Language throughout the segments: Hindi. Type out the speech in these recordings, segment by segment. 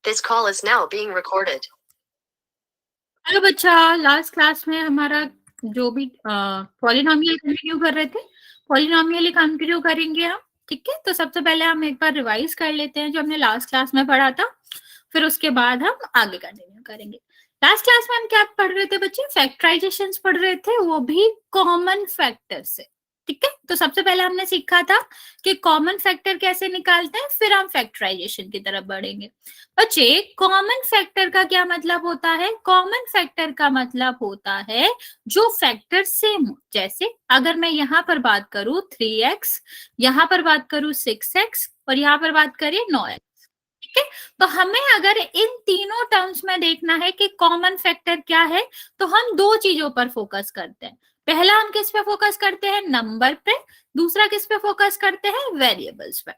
This call is now being recorded. Hello बच्चा, लास्ट क्लास में हमारा जो भी पॉलिनोमियल कंटिन्यू कर रहे थे, पॉलिनोमियल ही कंटिन्यू करेंगे हम। ठीक है, तो सबसे पहले हम एक बार रिवाइज कर लेते हैं जो हमने लास्ट क्लास में पढ़ा था, फिर उसके बाद हम आगे कंटिन्यू करेंगे। लास्ट क्लास में हम क्या पढ़ रहे थे बच्चे? फैक्टराइजेशंस पढ़ रहे थे, वो भी कॉमन फैक्टर से। ठीक है, तो सबसे पहले हमने सीखा था कि कॉमन फैक्टर कैसे निकालते हैं, फिर हम फैक्टराइजेशन की तरफ बढ़ेंगे। बच्चे, कॉमन फैक्टर का क्या मतलब होता है? कॉमन फैक्टर का मतलब होता है जो फैक्टर सेम हो। जैसे अगर मैं यहाँ पर बात करूं 3x, यहाँ पर बात करूं 6x और यहाँ पर बात करें 9x। ठीक है, तो हमें अगर इन तीनों टर्म्स में देखना है कि कॉमन फैक्टर क्या है, तो हम दो चीजों पर फोकस करते हैं। पहला हम किस पे फोकस करते हैं? नंबर पे। दूसरा किस पे फोकस करते हैं? वेरिएबल्स पे।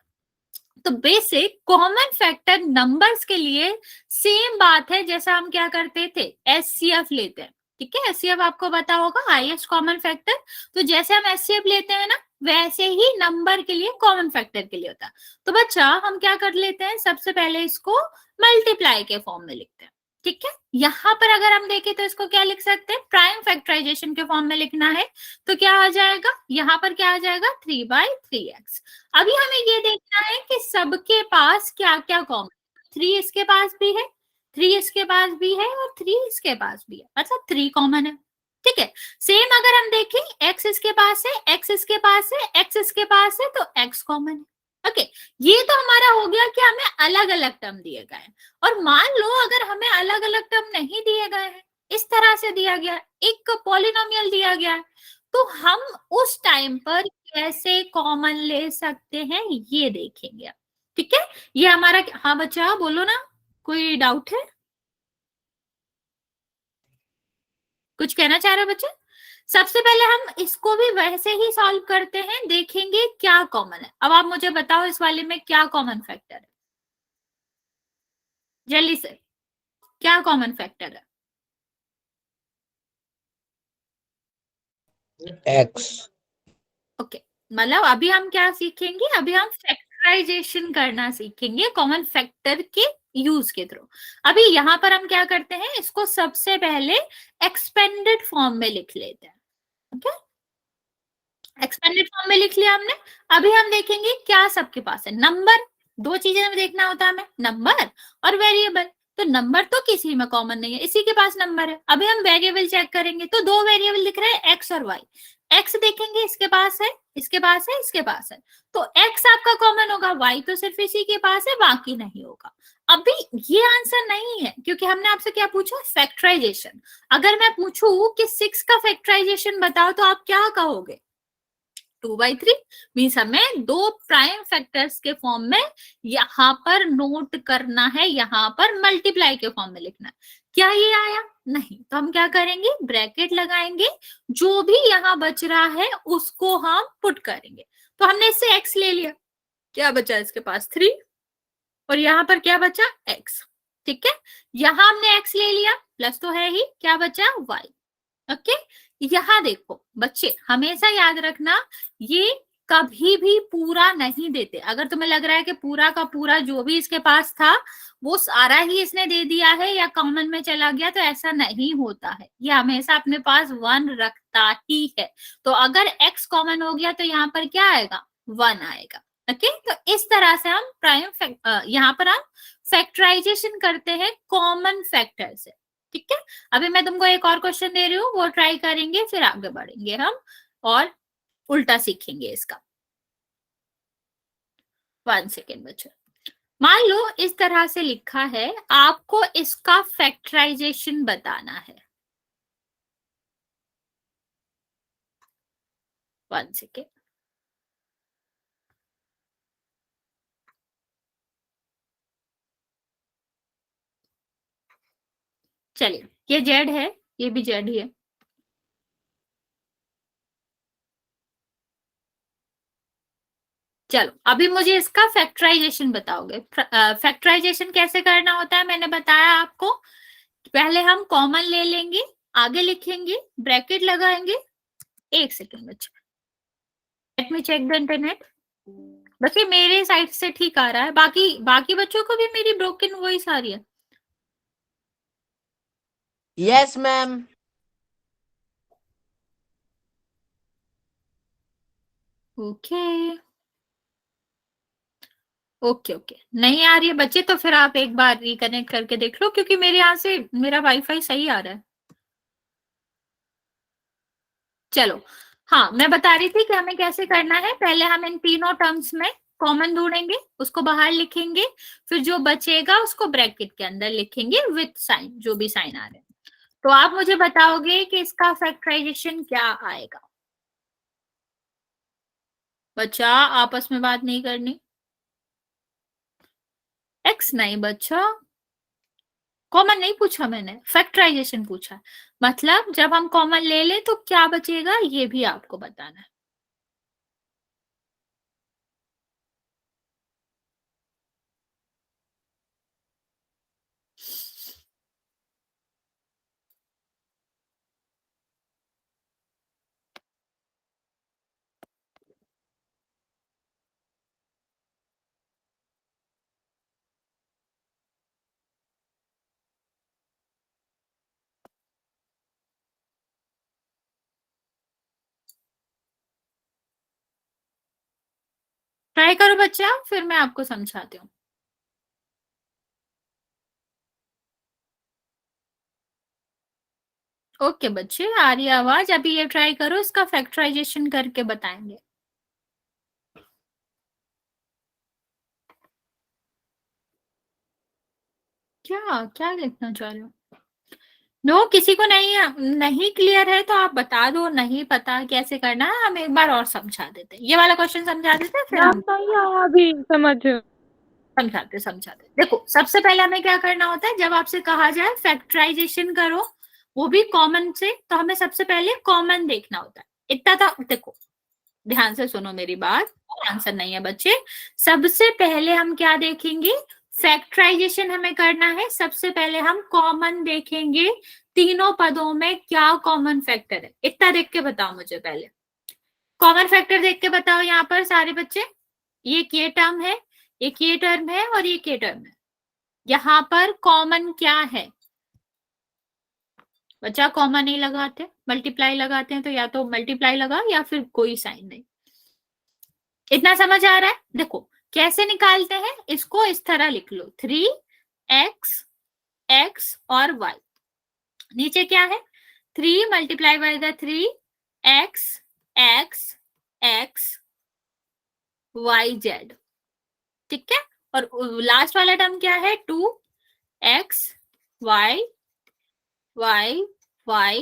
तो बेसिक कॉमन फैक्टर नंबर्स के लिए सेम बात है जैसा हम क्या करते थे, एचसीएफ लेते हैं। ठीक है, एचसीएफ आपको पता होगा, हाईएस्ट कॉमन फैक्टर। तो जैसे हम एचसीएफ लेते हैं ना, वैसे ही नंबर के लिए कॉमन फैक्टर के लिए होता है। तो बच्चा, हम क्या कर लेते हैं, सबसे पहले इसको मल्टीप्लाई के फॉर्म में लिखते हैं। ठीक है, यहां पर अगर हम देखें तो इसको क्या लिख सकते हैं? प्राइम फैक्टराइजेशन के फॉर्म में लिखना है तो क्या आ जाएगा? यहाँ पर क्या आ जाएगा? 3/3x। अभी हमें ये देखना है कि सबके पास क्या क्या कॉमन। 3 इसके पास भी है, 3 इसके पास भी है और 3 इसके पास भी है, मतलब 3 कॉमन है। ठीक है, सेम अगर हम देखें, x इसके पास है, x इसके पास है, x इसके पास है, तो x कॉमन है। ओके, ये तो हमारा हो गया कि हमें अलग अलग टर्म दिए गए हैं। और मान लो अगर हमें अलग अलग टर्म नहीं दिए गए हैं, इस तरह से दिया गया, एक पॉलिनोमियल दिया गया है, तो हम उस टाइम पर कैसे कॉमन ले सकते हैं ये देखेंगे। ठीक है, ये हमारा। हाँ बच्चा, बोलो ना, कोई डाउट है? कुछ कहना चाह रहे हो बच्चे? सबसे पहले हम इसको भी वैसे ही सॉल्व करते हैं, देखेंगे क्या कॉमन है। अब आप मुझे बताओ इस वाले में क्या कॉमन फैक्टर है, जल्दी से, क्या कॉमन फैक्टर है? एक्स। ओके, मतलब अभी हम क्या सीखेंगे? अभी हम फैक्टराइजेशन करना सीखेंगे कॉमन फैक्टर के यूज के थ्रू। अभी यहाँ पर हम क्या करते हैं, इसको सबसे पहले एक्सपेंडेड फॉर्म में लिख लेते हैं। ओके, एक्सपेंडेड फॉर्म में लिख लिया हमने। अभी हम देखेंगे क्या सबके पास है। नंबर, दो चीजें हमें देखना होता है, हमें नंबर और वेरिएबल। तो नंबर तो किसी में कॉमन नहीं है, इसी के पास नंबर है। अभी हम वेरिएबल चेक करेंगे तो दो वेरिएबल दिख रहे हैं, एक्स और वाई। एक्स देखेंगे, इसके पास है, इसके पास है, इसके पास है, तो एक्स आपका कॉमन होगा, वाई तो सिर्फ इसी के पास है, बाकी नहीं होगा। अभी ये आंसर नहीं है, क्योंकि हमने आपसे क्या पूछा? फैक्टराइजेशन। अगर मैं पूछूं कि 6 का फैक्टराइजेशन बताओ, तो आप क्या कहोगे? 2/3 मीन्स हमें दो प्राइम फैक्टर्स के फॉर्म में यहाँ पर नोट करना है, यहाँ पर मल्टीप्लाई के फॉर्म में लिखना है। क्या ये आया? नहीं, तो हम क्या करेंगे? ब्रैकेट लगाएंगे, जो भी यहाँ बच रहा है उसको हम पुट करेंगे। तो हमने इससे x ले लिया, क्या बचा इसके पास? 3, और यहाँ पर क्या बचा? x। ठीक है, यहाँ हमने x ले लिया, प्लस तो है ही, क्या बचा? y। ओके, यहाँ देखो बच्चे, हमेशा याद रखना, ये कभी भी पूरा नहीं देते। अगर तुम्हें लग रहा है कि पूरा का पूरा जो भी इसके पास था वो सारा ही इसने दे दिया है या कॉमन में चला गया, तो ऐसा नहीं होता है। ये हमेशा अपने पास 1 रखता ही है। तो अगर x कॉमन हो गया तो यहाँ पर क्या आएगा? 1 आएगा। ओके, तो इस तरह से हम यहाँ पर हम फैक्टराइजेशन करते हैं कॉमन फैक्टर से। ठीक है, अभी मैं तुमको एक और क्वेश्चन दे रही हूँ, वो ट्राई करेंगे, फिर आगे बढ़ेंगे हम और उल्टा सीखेंगे इसका। 1 सेकेंड बच्चों, मान लो इस तरह से लिखा है, आपको इसका फैक्टराइजेशन बताना है। 1 सेकेंड, चलिए, ये जेड है, ये भी जेड ही है। चलो, अभी मुझे इसका फैक्टराइजेशन बताओगे। फैक्टराइजेशन कैसे करना होता है मैंने बताया आपको। पहले हम कॉमन ले लेंगे, आगे लिखेंगे, ब्रैकेट लगाएंगे। 1 सेकेंड बच्चे, let me check the internet. बस ये मेरे साइड से ठीक आ रहा है, बाकी बच्चों को भी मेरी ब्रोकन वॉइस आ रही है? Yes ma'am. Okay okay okay, नहीं आ रही है बच्चे तो फिर आप एक बार रिकनेक्ट करके देख लो, क्योंकि मेरे यहाँ से मेरा वाईफाई सही आ रहा है। चलो, हाँ मैं बता रही थी कि हमें कैसे करना है। पहले हम इन तीनों टर्म्स में कॉमन ढूंढेंगे, उसको बाहर लिखेंगे, फिर जो बचेगा उसको ब्रैकेट के अंदर लिखेंगे विथ साइन, जो भी साइन आ रहे हैं। तो आप मुझे बताओगे कि इसका फैक्टराइजेशन क्या आएगा। बच्चा आपस में बात नहीं करनी। एक्स नहीं बच्चा, कॉमन नहीं पूछा मैंने, फैक्टराइजेशन पूछा। मतलब जब हम कॉमन ले लें तो क्या बचेगा ये भी आपको बताना है। ट्राई करो बच्चा, फिर मैं आपको समझाती हूँ। ओके बच्चे, आ रही है आवाज। अभी ये ट्राई करो, इसका फैक्टराइजेशन करके बताएंगे। क्या क्या लिखना चाह रहे हो? नो, किसी को नहीं क्लियर है तो आप बता दो, नहीं पता कैसे करना है, हम एक बार और समझा देते हैं। ये वाला क्वेश्चन समझा देते हैं, फिर हम नहीं आया अभी समझ। समझाते। देखो, सबसे पहले हमें क्या करना होता है, जब आपसे कहा जाए फैक्टराइजेशन करो, वो भी कॉमन से, तो हमें सबसे पहले कॉमन देखना होता है। इतना था, देखो ध्यान से सुनो मेरी बात, आंसर नहीं है बच्चे। सबसे पहले हम क्या देखेंगे, फैक्टराइजेशन हमें करना है। सबसे पहले हम कॉमन देखेंगे, तीनों पदों में क्या कॉमन फैक्टर है, इतना देख के बताओ मुझे पहले। कॉमन फैक्टर देख के बताओ यहाँ पर सारे बच्चे। ये टर्म है, एक ये टर्म है और ये के टर्म है। यहाँ पर कॉमन क्या है बच्चा? कॉमन नहीं लगाते, मल्टीप्लाई लगाते हैं, तो या तो मल्टीप्लाई लगा या फिर कोई साइन नहीं। इतना समझ आ रहा है? देखो कैसे निकालते हैं इसको, इस तरह लिख लो, 3x x और y। नीचे क्या है, 3 multiply by the 3 x x x y z, ठीक है। और लास्ट वाला टर्म क्या है, 2x y y y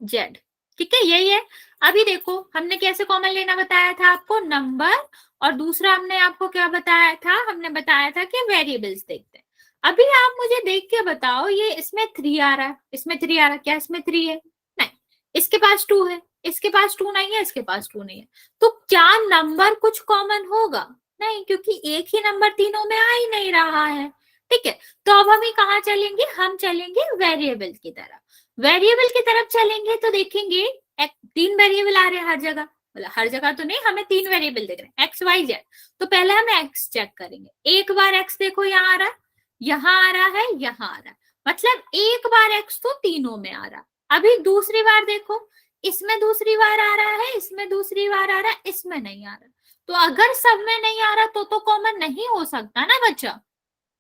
z, ठीक है, यही है। अभी देखो हमने कैसे कॉमन लेना बताया था आपको, नंबर, और दूसरा हमने आपको क्या बताया था, हमने बताया था कि वेरिएबल्स देखते हैं। अभी आप मुझे देख के बताओ, ये इसमें 3 आ रहा है, इसमें 3 आ रहा है, क्या इसमें 3 है? नहीं। इसके पास 2 है, इसके पास 2 नहीं है, इसके पास 2 नहीं है, तो क्या नंबर कुछ कॉमन होगा? नहीं, क्योंकि एक ही नंबर तीनों में आ ही नहीं रहा है, ठीक है। तो अब हम कहाँ चलेंगे, हम चलेंगे वेरिएबल की तरफ। वेरिएबल की तरफ चलेंगे तो देखेंगे 3 वेरिएबल आ रहे हैं हर जगह, मतलब हर जगह तो नहीं, हमें 3 वेरिएबल दिख रहे हैं, एक्स वाई जेड। तो पहले हम एक्स चेक करेंगे। एक बार एक्स देखो यहाँ आ रहा है, यहाँ आ रहा है, यहाँ आ रहा है, मतलब एक बार एक्स तो तीनों में आ रहा। अभी दूसरी बार देखो, इसमें दूसरी बार आ रहा है, इसमें दूसरी बार आ रहा है, इसमें नहीं आ रहा। तो अगर सब में नहीं आ रहा तो कॉमन नहीं हो सकता ना बच्चा।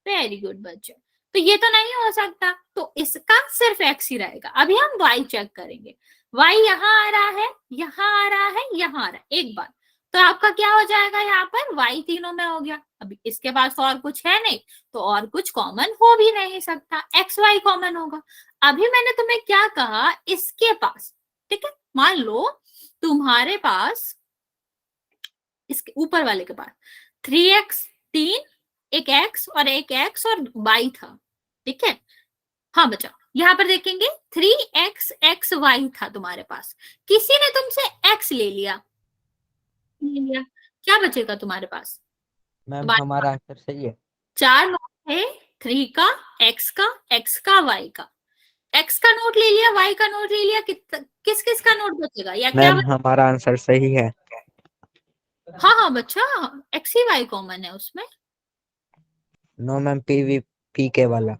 वेरी गुड बच्चा, तो ये तो नहीं हो सकता, तो इसका सिर्फ एक्स ही रहेगा। अभी हम वाई चेक करेंगे, वाई यहाँ आ रहा है, यहाँ आ रहा है, यहाँ आ रहा है, एक बार, तो आपका क्या हो जाएगा, यहाँ पर वाई तीनों में हो गया। अभी इसके पास और कुछ है नहीं, तो और कुछ कॉमन हो भी नहीं सकता, एक्स वाई कॉमन होगा। अभी मैंने तुम्हें क्या कहा, इसके पास, ठीक है, मान लो तुम्हारे पास, इसके ऊपर वाले के पास 3x 3, एक x और एक x और y था, ठीक है। हाँ बच्चा, यहाँ पर देखेंगे 3x x y था तुम्हारे पास, किसी ने तुमसे x ले लिया, क्या बचेगा तुम्हारे पास? मैम हमारा आंसर सही है। 4 नोट है, 3 का, x का, x का, y का। x का नोट ले लिया, y का नोट ले लिया, किस किस का नोट बचेगा या क्या मैम हमारा आंसर सही है। हाँ हाँ बच्चा, एक्स ही वाई कॉमन है उसमें। नो मैम, पी के वाला।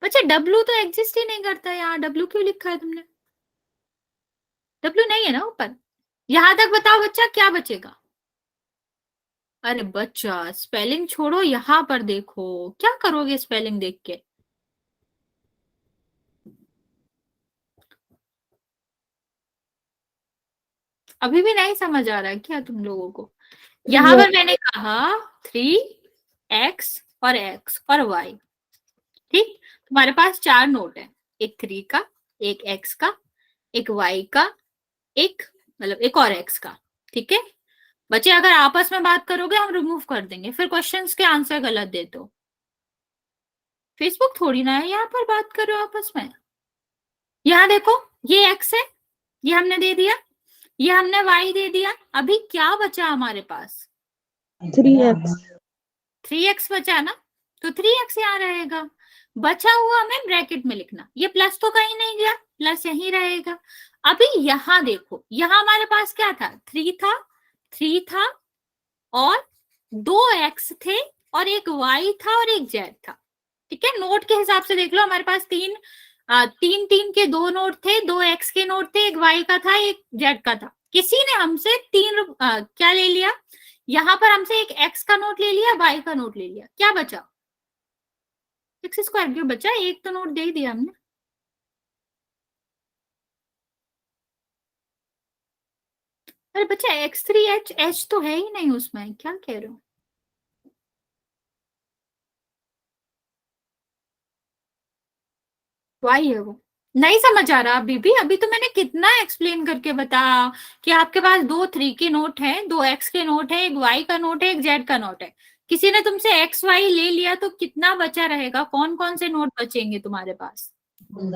बच्चा डब्लू तो एग्जिस्ट ही नहीं करता यार, डब्लू क्यों लिखा है तुमने? डब्लू नहीं है ना ऊपर। यहां तक बताओ बच्चा, क्या बचेगा? अरे बच्चा स्पेलिंग छोड़ो, यहाँ पर देखो, क्या करोगे स्पेलिंग देख के? अभी भी नहीं समझ आ रहा है क्या तुम लोगों को? यहाँ पर मैंने कहा 3x और ठीक। तुम्हारे पास 4 नोट है, एक 3 का, एक x का, एक y का, एक मतलब एक और x का। ठीक है बच्चे, अगर आपस में बात करोगे हम रिमूव कर देंगे, फिर क्वेश्चंस के आंसर गलत दे दो। फेसबुक थोड़ी ना है यहाँ पर बात करो आपस में। यहाँ देखो, ये x है, ये हमने दे दिया, ये हमने y दे दिया। अभी क्या बचा हमारे पास? 3x। 3x बचा ना, तो 3x यहाँ रहेगा। बचा हुआ हमें ब्रैकेट में लिखना, ये प्लस तो कहीं नहीं गया, प्लस यहीं रहेगा। अभी यहाँ देखो, यहाँ हमारे पास क्या था? 3 था और 2x थे और एक y था और एक z था। ठीक है, नोट के हिसाब से देख लो, हमारे पास तीन के 2 नोट थे, 2x के नोट थे, एक y का था, एक z का था। किसी ने हमसे क्या ले लिया? यहाँ पर हमसे एक x का नोट ले लिया, y का नोट ले लिया, क्या बचा? X square. क्यों बचा? एक तो नोट दे ही दिया हमने। अरे बच्चा x3h तो है ही नहीं उसमें, क्या कह रहे हो? y है वो। नहीं समझ आ रहा अभी भी? अभी तो मैंने कितना एक्सप्लेन करके बताया कि आपके पास 2 3 के नोट हैं, 2x के नोट है, एक y का नोट है, एक z का नोट है। किसी ने तुमसे x y ले लिया तो कितना बचा रहेगा? कौन कौन से नोट बचेंगे तुम्हारे पास?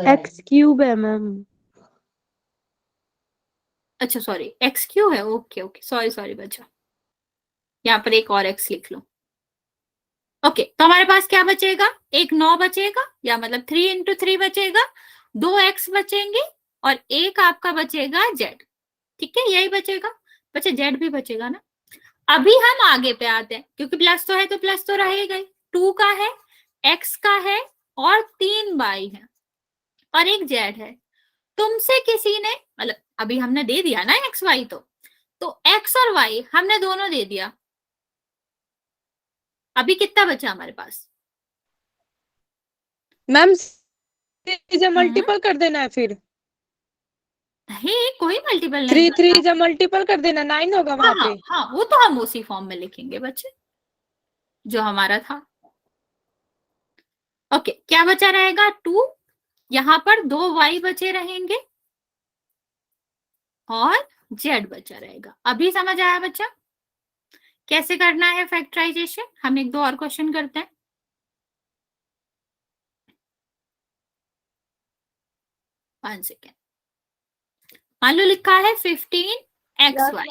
x³ है मैम। अच्छा सॉरी, x³ है। ओके ओके, सॉरी सॉरी बच्चा, यहाँ पर एक और x लिख लो। ओके तो हमारे पास क्या बचेगा? एक 9 बचेगा, या मतलब 3 × 3 बचेगा, 2x बचेंगे और एक आपका बचेगा z। ठीक है, यही बचेगा। बच्चा z भी बचेगा ना। अभी हम आगे पे आते हैं, क्योंकि प्लस तो है तो प्लस तो रहेगा ही। 2 का है, x का है और 3y है और एक z है। तुमसे किसी ने, मतलब अभी हमने दे दिया ना एक्स वाई, तो x और y हमने दोनों दे दिया। अभी कितना बचा हमारे पास? मैम से हम्म, मल्टीपल कर देना है फिर। नहीं कोई मल्टीपल नहीं 3 करना। 3 मल्टीपल कर देना, 9 होगा हाँ वहां हाँ पे। हाँ, वो तो हम उसी फॉर्म में लिखेंगे बच्चे जो हमारा था। ओके, क्या बचा रहेगा? 2, यहाँ पर 2y बचे रहेंगे और z बचा रहेगा। अभी समझ आया बच्चा कैसे करना है फैक्टराइजेशन? हम एक दो और क्वेश्चन करते हैं। 1 सेकेंड। मान लो लिखा है 15xy।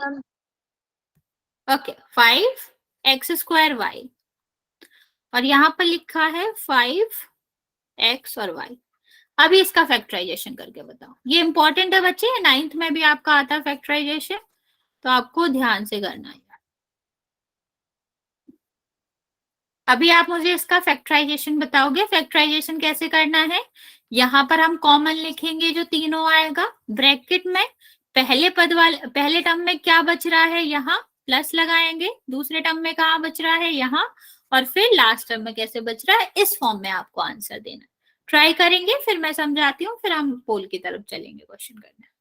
ओके, 5x² y और यहाँ पर लिखा है 5x और y। अभी इसका फैक्टराइजेशन करके बताओ। ये इंपॉर्टेंट है बच्चे, 9th में भी आपका आता है फैक्टराइजेशन, तो आपको ध्यान से करना है। अभी आप मुझे इसका फैक्टराइजेशन बताओगे। फैक्टराइजेशन कैसे करना है? यहाँ पर हम कॉमन लिखेंगे जो तीनों आएगा ब्रैकेट में। पहले टर्म में क्या बच रहा है? यहाँ प्लस लगाएंगे। दूसरे टर्म में कहाँ बच रहा है? यहाँ। और फिर लास्ट टर्म में कैसे बच रहा है? इस फॉर्म में आपको आंसर देना। ट्राई करेंगे, फिर मैं समझाती हूँ, फिर हम पोल की तरफ चलेंगे क्वेश्चन करने।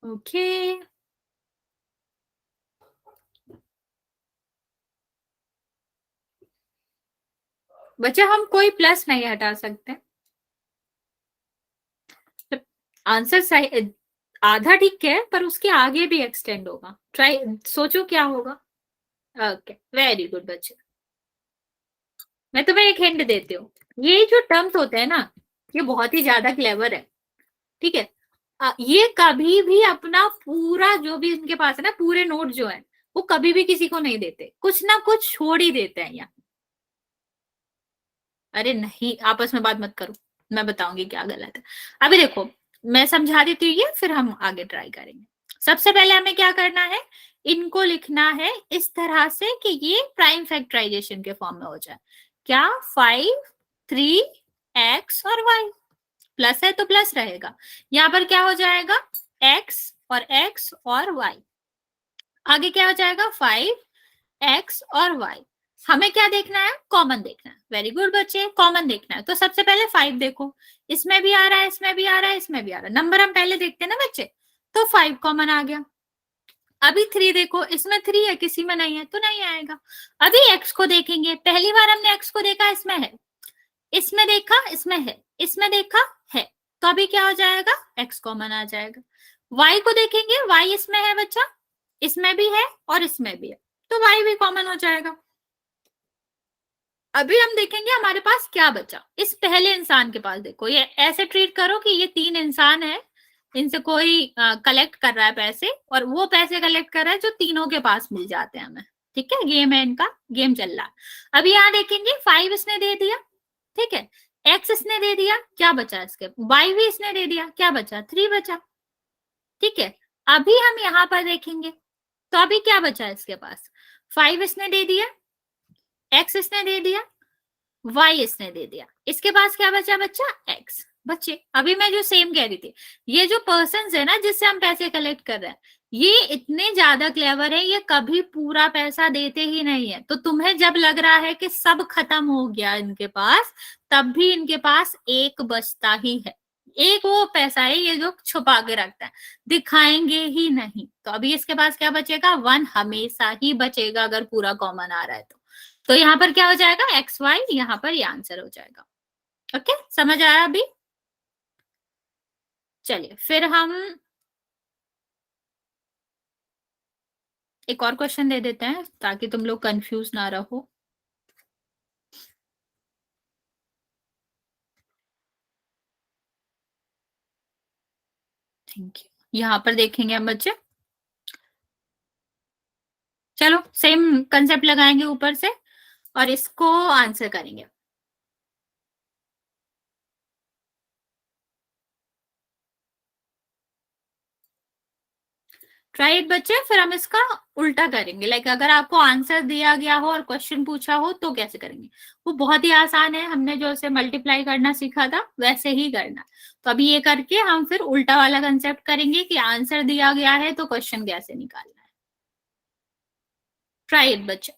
ओके बच्चा, हम कोई प्लस नहीं हटा सकते। आंसर सही, आधा ठीक है पर उसके आगे भी एक्सटेंड होगा। ट्राई, सोचो क्या होगा। ओके, वेरी गुड बच्चे। मैं तुम्हें एक हिंट देती हूँ, ये जो टर्म्स होते हैं ना, ये बहुत ही ज्यादा क्लेवर है, ठीक है। ये कभी भी अपना पूरा जो भी इनके पास है ना, पूरे नोट जो है, वो कभी भी किसी को नहीं देते, कुछ ना कुछ छोड़ ही देते हैं यहाँ। अरे नहीं, आपस में बात मत करो, मैं बताऊंगी क्या गलत है। अभी देखो, मैं समझा देती हूँ ये, फिर हम आगे ट्राई करेंगे। सबसे पहले हमें क्या करना है, इनको लिखना है इस तरह से कि ये प्राइम फैक्टराइजेशन के फॉर्म में हो जाए। क्या, 5, 3, x और y, प्लस है तो प्लस रहेगा, यहाँ पर क्या हो जाएगा, x और x और y, आगे क्या हो जाएगा, 5x और y। हमें क्या देखना है, कॉमन देखना है। वेरी गुड बच्चे, कॉमन देखना है। तो सबसे पहले 5 देखो, इसमें भी आ रहा है, इसमें भी आ रहा है, इसमें भी आ रहा है, नंबर हम पहले देखते हैं ना बच्चे, तो 5 कॉमन आ गया। अभी 3 देखो, इसमें 3 है, किसी में नहीं है, तो नहीं आएगा। अभी x को देखेंगे, पहली बार हमने x को देखा, इसमें है, इसमें देखा, इसमें है, इसमें देखा है, तो अभी क्या हो जाएगा, x कॉमन आ जाएगा। y को देखेंगे, y इसमें है बच्चा, इसमें भी है और इसमें भी है, तो y भी कॉमन हो जाएगा। अभी हम देखेंगे हमारे पास क्या बचा। इस पहले इंसान के पास देखो, ये ऐसे ट्रीट करो कि ये 3 इंसान है, इनसे कोई कलेक्ट कर रहा है पैसे, और वो पैसे कलेक्ट कर रहा है जो तीनों के पास मिल जाते हैं हमें, ठीक है। गेम है इनका, गेम चल रहा है। अभी यहाँ देखेंगे, 5 इसने दे दिया, ठीक है, x इसने दे दिया, क्या बचा इसके, y भी इसने दे दिया, क्या बचा, 3 बचा, ठीक है। अभी हम यहाँ पर देखेंगे, तो अभी क्या बचा इसके पास, 5 इसने दे दिया, x इसने दे दिया, y इसने दे दिया, इसके पास क्या बचा बच्चा, x। बच्चे अभी मैं जो सेम कह रही थी, ये जो पर्सन है ना जिससे हम पैसे कलेक्ट कर रहे हैं, ये इतने ज्यादा क्लेवर है, ये कभी पूरा पैसा देते ही नहीं है। तो तुम्हें जब लग रहा है कि सब खत्म हो गया इनके पास, तब भी इनके पास एक बचता ही है। एक वो पैसा है ये जो छुपा के रखता है, दिखाएंगे ही नहीं। तो अभी इसके पास क्या बचेगा, 1 हमेशा ही बचेगा अगर पूरा कॉमन आ रहा है तो यहाँ पर क्या हो जाएगा, एक्स वाई, यहाँ पर ये आंसर हो जाएगा। ओके, समझ आया अभी। चलिए फिर हम एक और क्वेश्चन दे देते हैं ताकि तुम लोग कंफ्यूज ना रहो। Thank you. यहाँ पर देखेंगे हम बच्चे, चलो सेम कंसेप्ट लगाएंगे ऊपर से और इसको आंसर करेंगे। ट्राई इट बच्चे, फिर हम इसका उल्टा करेंगे। लाइक अगर आपको आंसर दिया गया हो और क्वेश्चन पूछा हो तो कैसे करेंगे, वो बहुत ही आसान है, हमने जो उसे मल्टीप्लाई करना सीखा था वैसे ही करना। तो अभी ये करके हम फिर उल्टा वाला कंसेप्ट करेंगे कि आंसर दिया गया है तो क्वेश्चन कैसे निकालना है। ट्राई इट बच्चे।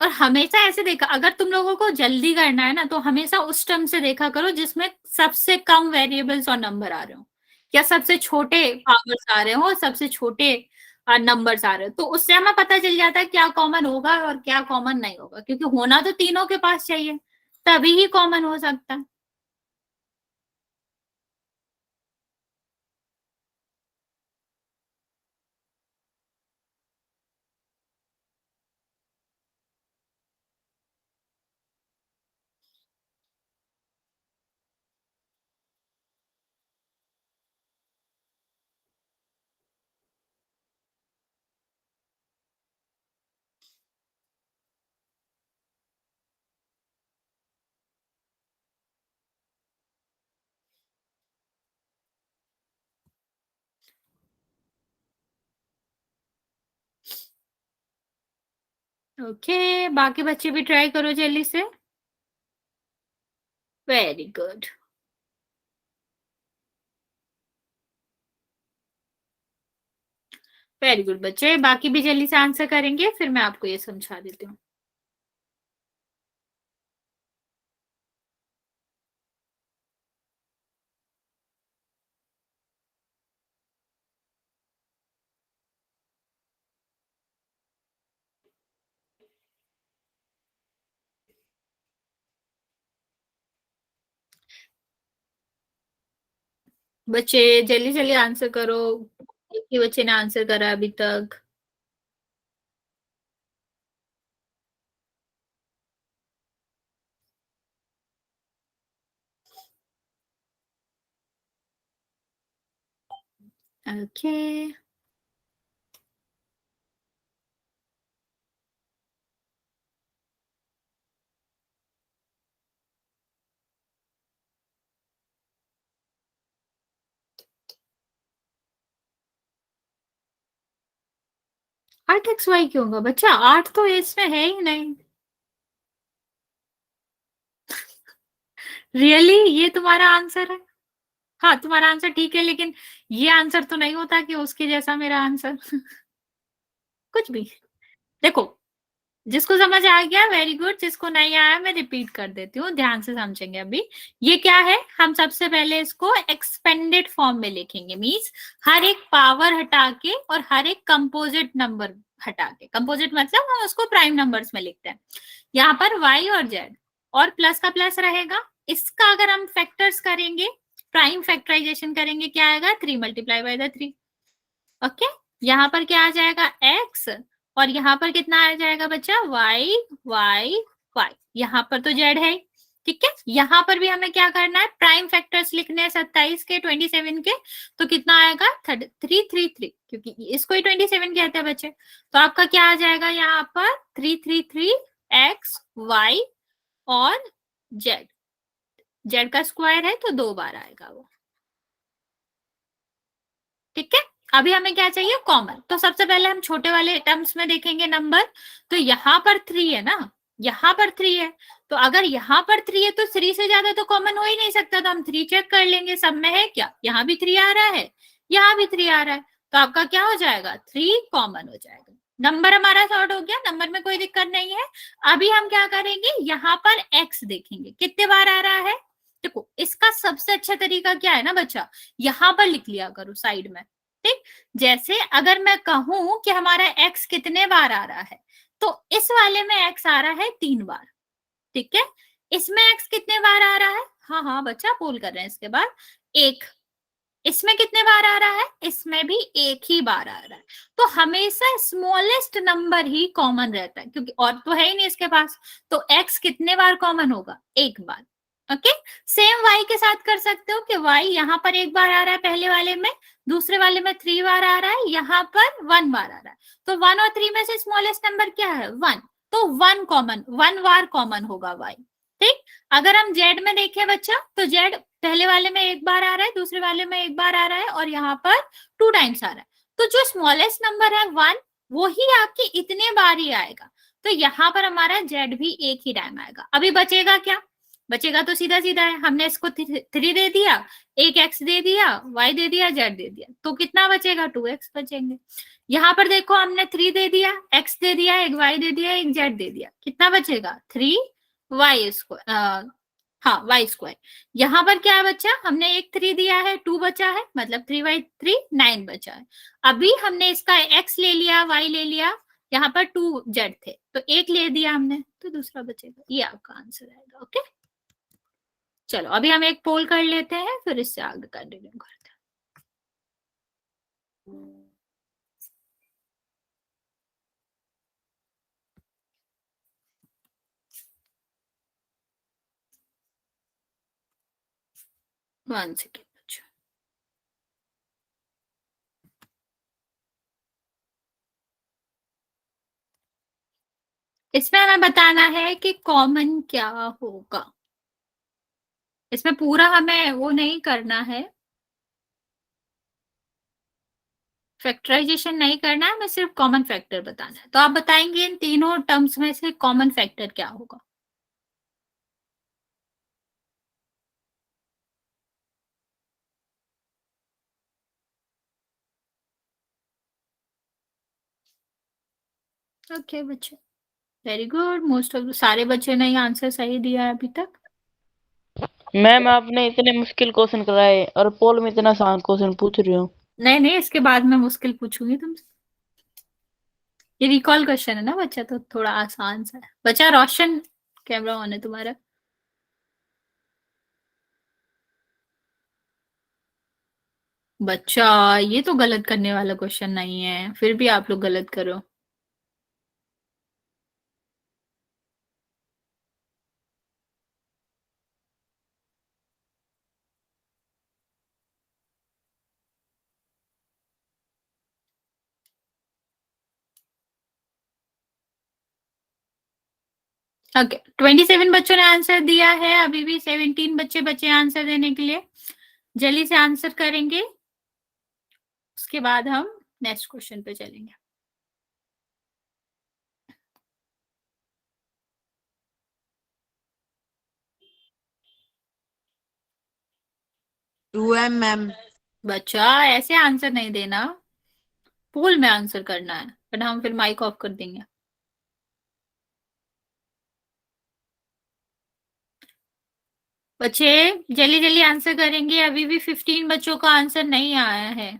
और हमेशा ऐसे देखा, अगर तुम लोगों को जल्दी करना है ना तो हमेशा उस टर्म से देखा करो जिसमें सबसे कम वेरिएबल्स और नंबर आ रहे हो, या सबसे छोटे पावर्स आ रहे हो, सबसे छोटे नंबर्स आ रहे हो, तो उससे हमें पता चल जाता है क्या कॉमन होगा और क्या कॉमन नहीं होगा, क्योंकि होना तो तीनों के पास चाहिए, तभी ही कॉमन हो सकता है। ओके, बाकी बच्चे भी ट्राई करो जल्दी से। वेरी गुड, वेरी गुड बच्चे, बाकी भी जल्दी से आंसर करेंगे, फिर मैं आपको ये समझा देती हूँ। बच्चे जल्दी जल्दी आंसर करो, एक ही बच्चे ने आंसर करा अभी तक। ओके, आठ एक्स वाई क्यों होगा बच्चा? आठ तो इसमें है ही नहीं। रियली ये तुम्हारा आंसर है? हाँ तुम्हारा आंसर ठीक है, लेकिन ये आंसर तो नहीं होता कि उसके जैसा मेरा आंसर। कुछ भी। देखो, जिसको समझ आ गया वेरी गुड, जिसको नहीं आया मैं रिपीट कर देती हूँ, ध्यान से समझेंगे। अभी ये क्या है, हम सबसे पहले इसको एक्सपेंडेड फॉर्म में लिखेंगे। मींस हर एक पावर हटा के और हर एक कंपोजिट नंबर हटा के। कंपोजिट मतलब हम उसको प्राइम नंबर्स में लिखते हैं। यहाँ पर y और z और प्लस का प्लस रहेगा। इसका अगर हम फैक्टर्स करेंगे, प्राइम फैक्टराइजेशन करेंगे, क्या आएगा? 3 मल्टीप्लाई बाय द 3। ओके, यहाँ पर क्या आ जाएगा? x, और यहाँ पर कितना आ जाएगा बच्चा? y y y। यहाँ पर तो z है, ठीक है। यहाँ पर भी हमें क्या करना है? प्राइम फैक्टर्स लिखने हैं 27 के, 27 के। तो कितना आएगा? 333, क्योंकि इसको ही 27 कहते हैं बच्चे। तो आपका क्या आ जाएगा यहाँ पर? 333 x y और z। z का स्क्वायर है तो 2 बार आएगा वो, ठीक है। अभी हमें क्या चाहिए? कॉमन। तो सबसे पहले हम छोटे वाले टर्म्स में देखेंगे नंबर। तो यहाँ पर 3 है ना, यहाँ पर 3 है। तो अगर यहाँ पर 3 है तो 3 से ज्यादा तो कॉमन हो ही नहीं सकता। तो हम 3 चेक कर लेंगे, सब में है क्या? यहाँ भी 3 आ रहा है, यहाँ भी 3 आ रहा है। तो आपका क्या हो जाएगा? 3 कॉमन हो जाएगा। नंबर हमारा सॉर्ट हो गया, नंबर में कोई दिक्कत नहीं है। अभी हम क्या करेंगे? यहाँ पर x देखेंगे कितने बार आ रहा है। देखो, इसका सबसे अच्छा तरीका क्या है ना बच्चा, यहाँ पर लिख लिया करो साइड में। ठीक, जैसे अगर मैं कहूं कि हमारा x कितने बार आ रहा है, तो इस वाले में x आ रहा है 3 बार, ठीक है। इसमें x कितने बार आ रहा है? हाँ हाँ बच्चा पोल कर रहे हैं इसके बाद। एक। इसमें कितने बार आ रहा है? इसमें भी एक ही बार आ रहा है। तो हमेशा स्मॉलेस्ट नंबर ही कॉमन रहता है, क्योंकि और तो है ही नहीं इसके पास। तो x कितने बार कॉमन होगा? एक बार। ओके, सेम y के साथ कर सकते हो कि y यहाँ पर एक बार आ रहा है पहले वाले में, दूसरे वाले में 3 बार आ रहा है, यहाँ पर 1 बार आ रहा है। तो 1 और 3 में से स्मॉलेस्ट नंबर क्या है? 1। तो 1 कॉमन, 1 बार कॉमन होगा y, ठीक। अगर हम z में देखें बच्चा, तो z पहले वाले में एक बार आ रहा है, दूसरे वाले में एक बार आ रहा है, और यहाँ पर 2 टाइम्स आ रहा है। तो जो स्मॉलेस्ट नंबर है 1, वो ही आपके इतने बार ही आएगा। तो यहाँ पर हमारा z भी एक ही टाइम आएगा। अभी बचेगा क्या? बचेगा तो सीधा सीधा है, हमने इसको 3 दे दिया, एक x दे दिया, y दे दिया, z दे दिया, तो कितना बचेगा? 2x बचेंगे। यहाँ पर देखो, हमने 3 दे दिया, x दे दिया, एक y दे दिया, एक z दे दिया, कितना बचेगा? 3y स्क्वायर, हाँ y स्क्वायर। यहाँ पर क्या बचा? हमने एक 3 दिया है, 2 बचा है, मतलब 3 by 3 9 बचा है। अभी हमने इसका x ले लिया, y ले लिया, यहाँ पर 2z थे तो एक ले दिया हमने, तो दूसरा बचेगा। ये आपका आंसर आएगा। ओके, चलो अभी हम एक पोल कर लेते हैं, फिर इससे आगे कंटिन्यू करते हैं। 1 सेकेंड। इसमें हमें बताना है कि कॉमन क्या होगा। इसमें पूरा हमें वो नहीं करना है, फैक्टराइजेशन नहीं करना है, हमें सिर्फ कॉमन फैक्टर बताना है। तो आप बताएंगे इन तीनों टर्म्स में से कॉमन फैक्टर क्या होगा। ओके बच्चे, वेरी गुड। मोस्ट ऑफ सारे बच्चे ने आंसर सही दिया है अभी तक। मैम आपने इतने मुश्किल क्वेश्चन कराए और पोल में इतना आसान क्वेश्चन पूछ रही हो। नहीं नहीं, इसके बाद मैं मुश्किल पूछूंगी तुमसे। ये रिकॉल क्वेश्चन है ना बच्चा, तो थोड़ा आसान सा है। बच्चा रोशन कैमरा ऑन है तुम्हारा। बच्चा ये तो गलत करने वाला क्वेश्चन नहीं है, फिर भी आप लोग गलत करो। ओके, 27 बच्चों ने आंसर दिया है, अभी भी 17 बच्चे बचे आंसर देने के लिए। जल्दी से आंसर करेंगे, उसके बाद हम नेक्स्ट क्वेश्चन पे चलेंगे। Two M ma'am. बच्चा ऐसे आंसर नहीं देना, पोल में आंसर करना है, वरना हम फिर माइक ऑफ कर देंगे। बच्चे जल्दी जल्दी आंसर करेंगे, अभी भी 15 बच्चों का आंसर नहीं आया है।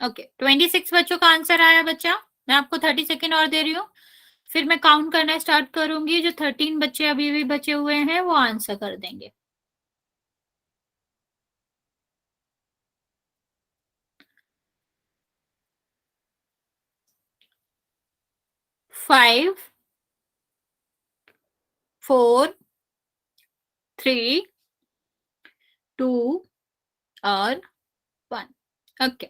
ओके, 26 बच्चों का आंसर आया बच्चा। मैं आपको 30 सेकेंड और दे रही हूँ, फिर मैं काउंट करना स्टार्ट करूंगी। जो 13 बच्चे अभी भी बचे हुए हैं वो आंसर कर देंगे। 5, 4, 3, 2 और 1। ओके,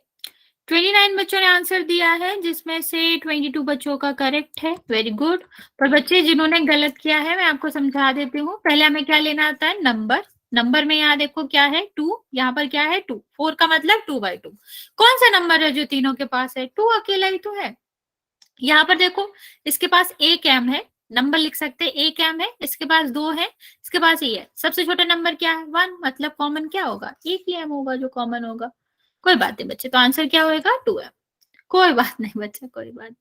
29 बच्चों ने आंसर दिया है, जिसमें से 22 बच्चों का करेक्ट है। Very good. पर बच्चे जिन्होंने गलत किया है मैं आपको समझा देती हूँ। पहले हमें क्या लेना आता है, नंबर। नंबर में यहाँ देखो क्या है, 2, यहाँ पर क्या है 2, 4 का मतलब 2/2। कौन सा नंबर है जो तीनों के पास है, 2 अकेला ही तो है। यहाँ पर देखो, इसके पास एक एम है, नंबर लिख सकते हैं, एक एम है, इसके पास 2 है, इसके पास ये है। सबसे छोटा नंबर क्या है, 1, मतलब कॉमन क्या होगा, एक ही एम होगा जो कॉमन होगा। कोई बात नहीं बच्चे, तो आंसर क्या होगा, 2 एम। कोई बात नहीं बच्चा, कोई बात।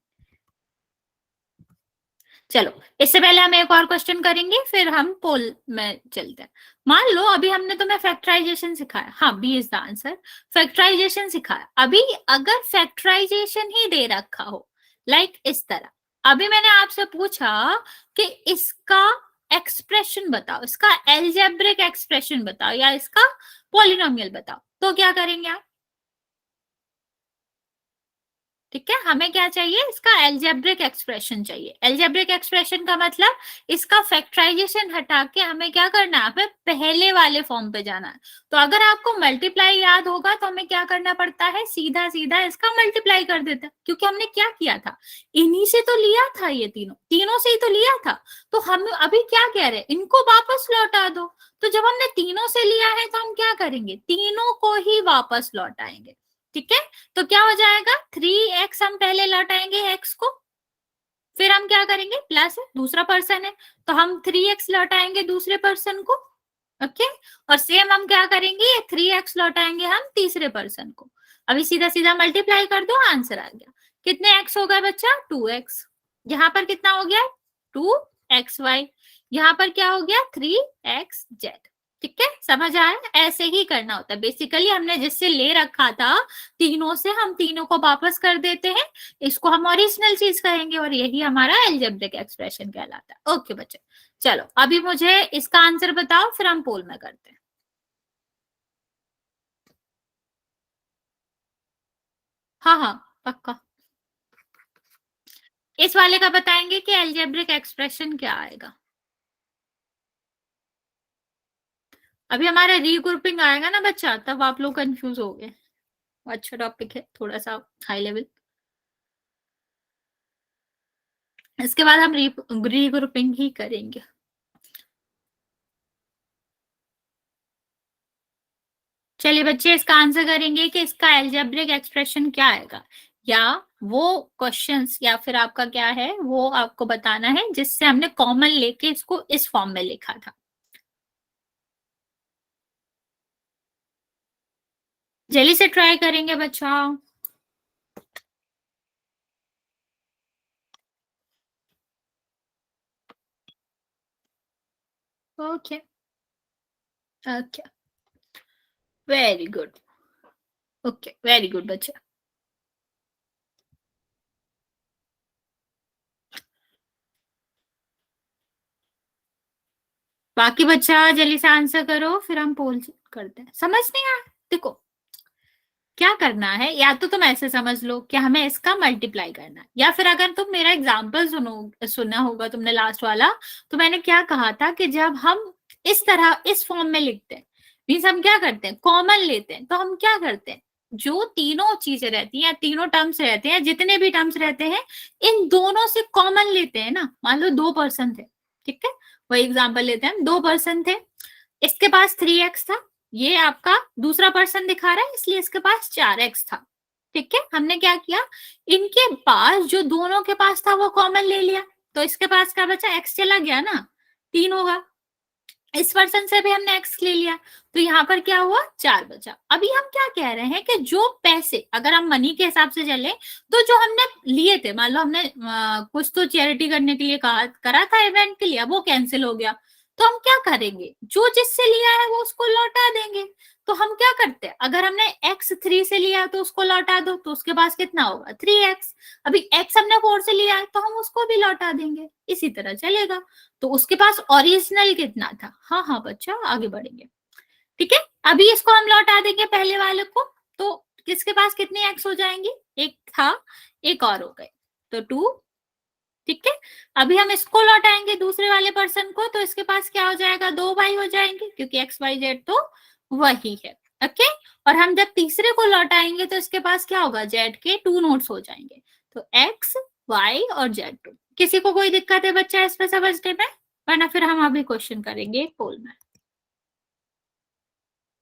चलो, इससे पहले हम एक और क्वेश्चन करेंगे, फिर हम पोल में चलते हैं। मान लो अभी हमने तुम्हें फैक्टराइजेशन सिखाया, हाँ B is the answer. Factorization सिखाया, अभी अगर फैक्टराइजेशन ही दे रखा हो, लाइक इस तरह, अभी मैंने आपसे पूछा कि इसका एक्सप्रेशन बताओ, इसका एल्जेब्रिक एक्सप्रेशन बताओ, या इसका पॉलिनोमियल बताओ, तो क्या करेंगे आप। ठीक है, हमें क्या चाहिए, इसका एल्जेब्रिक एक्सप्रेशन चाहिए। एल्जेब्रिक एक्सप्रेशन का मतलब इसका फैक्टराइजेशन हटा के हमें क्या करना है, हमें पहले वाले फॉर्म पे जाना है। तो अगर आपको मल्टीप्लाई याद होगा तो हमें क्या करना पड़ता है, सीधा सीधा इसका मल्टीप्लाई कर देता है, क्योंकि हमने क्या किया था, इन्हीं से तो लिया था, ये तीनों तीनों से ही तो लिया था। तो हम अभी क्या कह रहे हैं, इनको वापस लौटा दो। तो जब हमने तीनों से लिया है तो हम क्या करेंगे, तीनों को ही वापस लौटाएंगे। ठीक है, तो क्या हो जाएगा, 3x हम पहले लौटाएंगे x को, फिर हम क्या करेंगे, प्लस दूसरा पर्सन है तो हम 3x लौटाएंगे दूसरे पर्सन को। ओके, और सेम हम क्या करेंगे, ये 3x लौटाएंगे हम तीसरे पर्सन को। अभी सीधा सीधा मल्टीप्लाई कर दो, आंसर आ गया। कितने x हो गए बच्चा, 2x। यहाँ पर कितना हो गया, 2xy। यहाँ पर क्या हो गया, 3xz। ठीक है, समझ आया, ऐसे ही करना होता है। बेसिकली हमने जिससे ले रखा था तीनों से, हम तीनों को वापस कर देते हैं, इसको हम ओरिजिनल चीज कहेंगे, और यही हमारा एल्जेब्रिक एक्सप्रेशन कहलाता है। ओके बच्चे, चलो अभी मुझे इसका आंसर बताओ, फिर हम पोल में करते हैं। हाँ हाँ, पक्का। इस वाले का बताएंगे कि एल्जेब्रिक एक्सप्रेशन क्या आएगा। अभी हमारा रीग्रुपिंग आएगा ना बच्चा, तब आप लोग कंफ्यूज हो गए। अच्छा टॉपिक है, थोड़ा सा हाई लेवल। इसके बाद हम रीग्रुपिंग ही करेंगे। चलिए बच्चे, इसका आंसर करेंगे कि इसका एल्जेब्रिक एक्सप्रेशन क्या आएगा, या वो क्वेश्चंस, या फिर आपका क्या है वो आपको बताना है जिससे हमने कॉमन लेके इसको इस फॉर्म में लिखा था। जल्दी से ट्राई करेंगे बच्चा। Okay okay, very good. Okay, very good बच्चा। बाकी बच्चा जल्दी से आंसर करो, फिर हम पोल करते हैं। समझ नहीं आया? देखो क्या करना है, या तो तुम ऐसे समझ लो कि हमें इसका मल्टीप्लाई करना है, या फिर अगर तुम मेरा एग्जाम्पल सुना होगा तुमने लास्ट वाला, तो मैंने क्या कहा था कि जब हम इस तरह इस फॉर्म में लिखते हैं, मीन्स हम क्या करते हैं, कॉमन लेते हैं। तो हम क्या करते हैं, जो तीनों चीजें रहती हैं या तीनों टर्म्स रहते हैं, जितने भी टर्म्स रहते हैं, इन दोनों से कॉमन लेते हैं ना। मान लो 2% थे, ठीक है, वही एग्जाम्पल लेते हैं हम। 2% थे, इसके पास 3x था, ये आपका दूसरा पर्सन दिखा रहा है इसलिए इसके पास 4x था, ठीक है। हमने क्या किया, इनके पास जो दोनों के पास था वो कॉमन ले लिया, तो इसके पास क्या बचा, x चला गया ना, 3 होगा। इस पर्सन से भी हमने x ले लिया, तो यहाँ पर क्या हुआ, 4 बचा। अभी हम क्या कह रहे हैं कि जो पैसे, अगर हम मनी के हिसाब से चले, तो जो हमने लिए थे, मान लो हमने कुछ तो चैरिटी करने के लिए करा था इवेंट के लिए, वो कैंसिल हो गया, तो हम क्या करेंगे, जो जिससे लिया है वो उसको लौटा देंगे। तो हम क्या करते हैं, अगर हमने x 3 से लिया तो उसको लौटा दो, तो उसके पास कितना होगा, 3x। अभी x हमने 4 से लिया है तो हम उसको भी लौटा देंगे, इसी तरह चलेगा। तो उसके पास ओरिजिनल कितना था, हाँ हाँ बच्चा आगे बढ़ेंगे, ठीक है। अभी इसको हम लौटा देंगे पहले वाले को, तो किसके पास कितने एक्स हो जाएंगे, एक था, एक और हो गए, तो 2, ठीक है। अभी हम इसको लौटाएंगे दूसरे वाले पर्सन को, तो इसके पास क्या हो जाएगा, 2y हो जाएंगे, क्योंकि एक्स वाई जेड तो वही है, ओके। और हम जब तीसरे को लौटाएंगे तो इसके पास क्या होगा, जेड के 2 नोट्स हो जाएंगे, तो एक्स वाई और जेड 2। किसी को कोई दिक्कत है बच्चा इस पे समझने में, वरना फिर हम अभी क्वेश्चन करेंगे पोल में।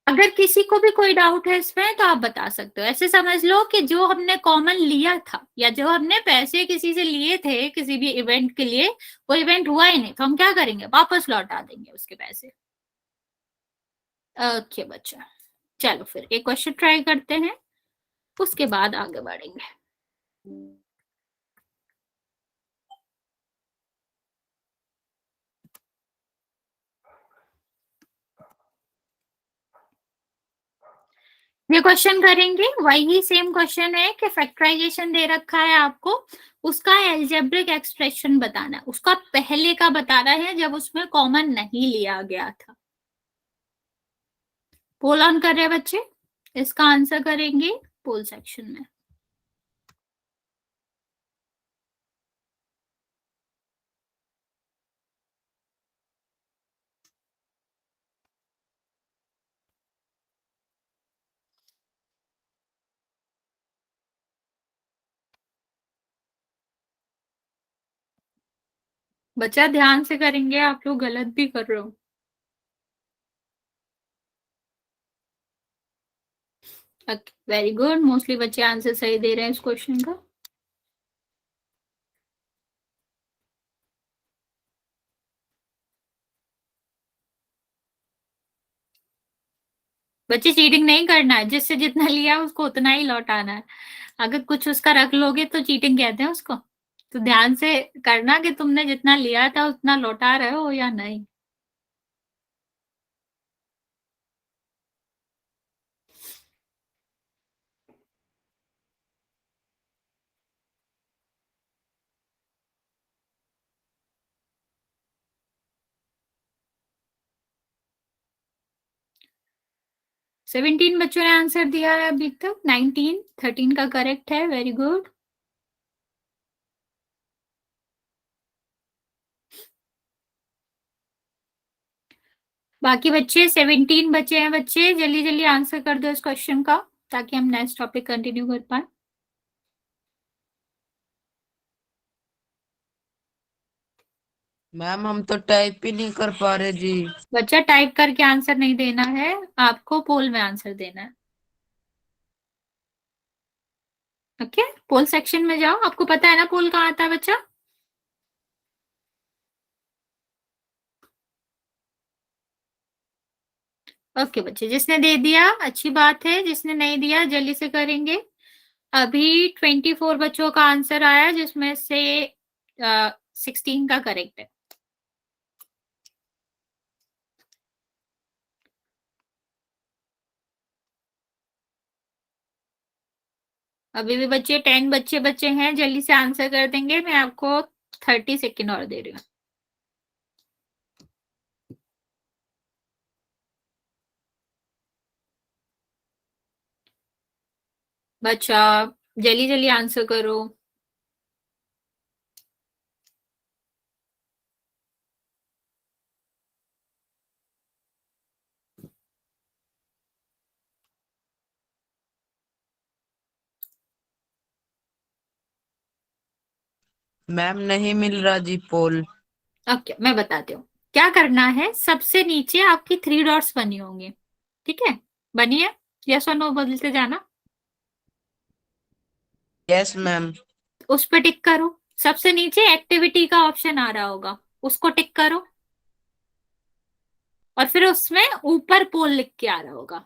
अगर किसी को भी कोई डाउट है इसमें तो आप बता सकते हो। ऐसे समझ लो कि जो हमने कॉमन लिया था, या जो हमने पैसे किसी से लिए थे किसी भी इवेंट के लिए, वो इवेंट हुआ ही नहीं, तो हम क्या करेंगे, वापस लौटा देंगे उसके पैसे। ओके बच्चा, चलो फिर एक क्वेश्चन ट्राई करते हैं, उसके बाद आगे बढ़ेंगे। ये क्वेश्चन करेंगे, वही सेम क्वेश्चन है कि फैक्टराइजेशन दे रखा है आपको, उसका एल्जेब्रिक एक्सप्रेशन बताना है, उसका पहले का बताना है जब उसमें कॉमन नहीं लिया गया था। पोल ऑन कर रहे हैं बच्चे, इसका आंसर करेंगे पोल सेक्शन में। बच्चा ध्यान से करेंगे, आप लोग गलत भी कर रहे हो। वेरी गुड, मोस्टली बच्चे आंसर सही दे रहे हैं इस क्वेश्चन का। बच्चे चीटिंग नहीं करना है, जिससे जितना लिया उसको उतना ही लौटाना है। अगर कुछ उसका रख लोगे तो चीटिंग कहते हैं उसको। तो ध्यान से करना कि तुमने जितना लिया था उतना लौटा रहे हो या नहीं। सेवेंटीन बच्चों ने आंसर दिया है अभी तक, 19, 13 का करेक्ट है, वेरी गुड। बाकी बच्चे 17 बचे हैं, बच्चे जल्दी जल्दी आंसर कर दो इस क्वेश्चन का, ताकि हम नेक्स्ट टॉपिक कंटिन्यू कर पाए। मैम हम तो टाइप ही नहीं कर पा रहे जी। बच्चा टाइप करके आंसर नहीं देना है, आपको पोल में आंसर देना है, ओके। पोल सेक्शन में जाओ, आपको पता है ना पोल कहाँ आता है बच्चा। ओके बच्चे, जिसने दे दिया अच्छी बात है, जिसने नहीं दिया जल्दी से करेंगे। अभी 24 बच्चों का आंसर आया, जिसमें से 16 का करेक्ट है। अभी भी बच्चे 10 बच्चे हैं, जल्दी से आंसर कर देंगे। मैं आपको 30 सेकेंड और दे रही हूँ। बच्चा जल्दी जल्दी आंसर करो। मैम नहीं मिल रहा जी पोल। ओके, मैं बताती हूँ क्या करना है। सबसे नीचे आपकी 3 डॉट्स बनी होंगी, ठीक है? बनी है? यस और नो बदलते जाना। Yes ma'am. उस पर टिक करो। सबसे नीचे एक्टिविटी का ऑप्शन आ रहा होगा, उसको टिक करो। और फिर उसमें ऊपर पोल लिख के आ रहा होगा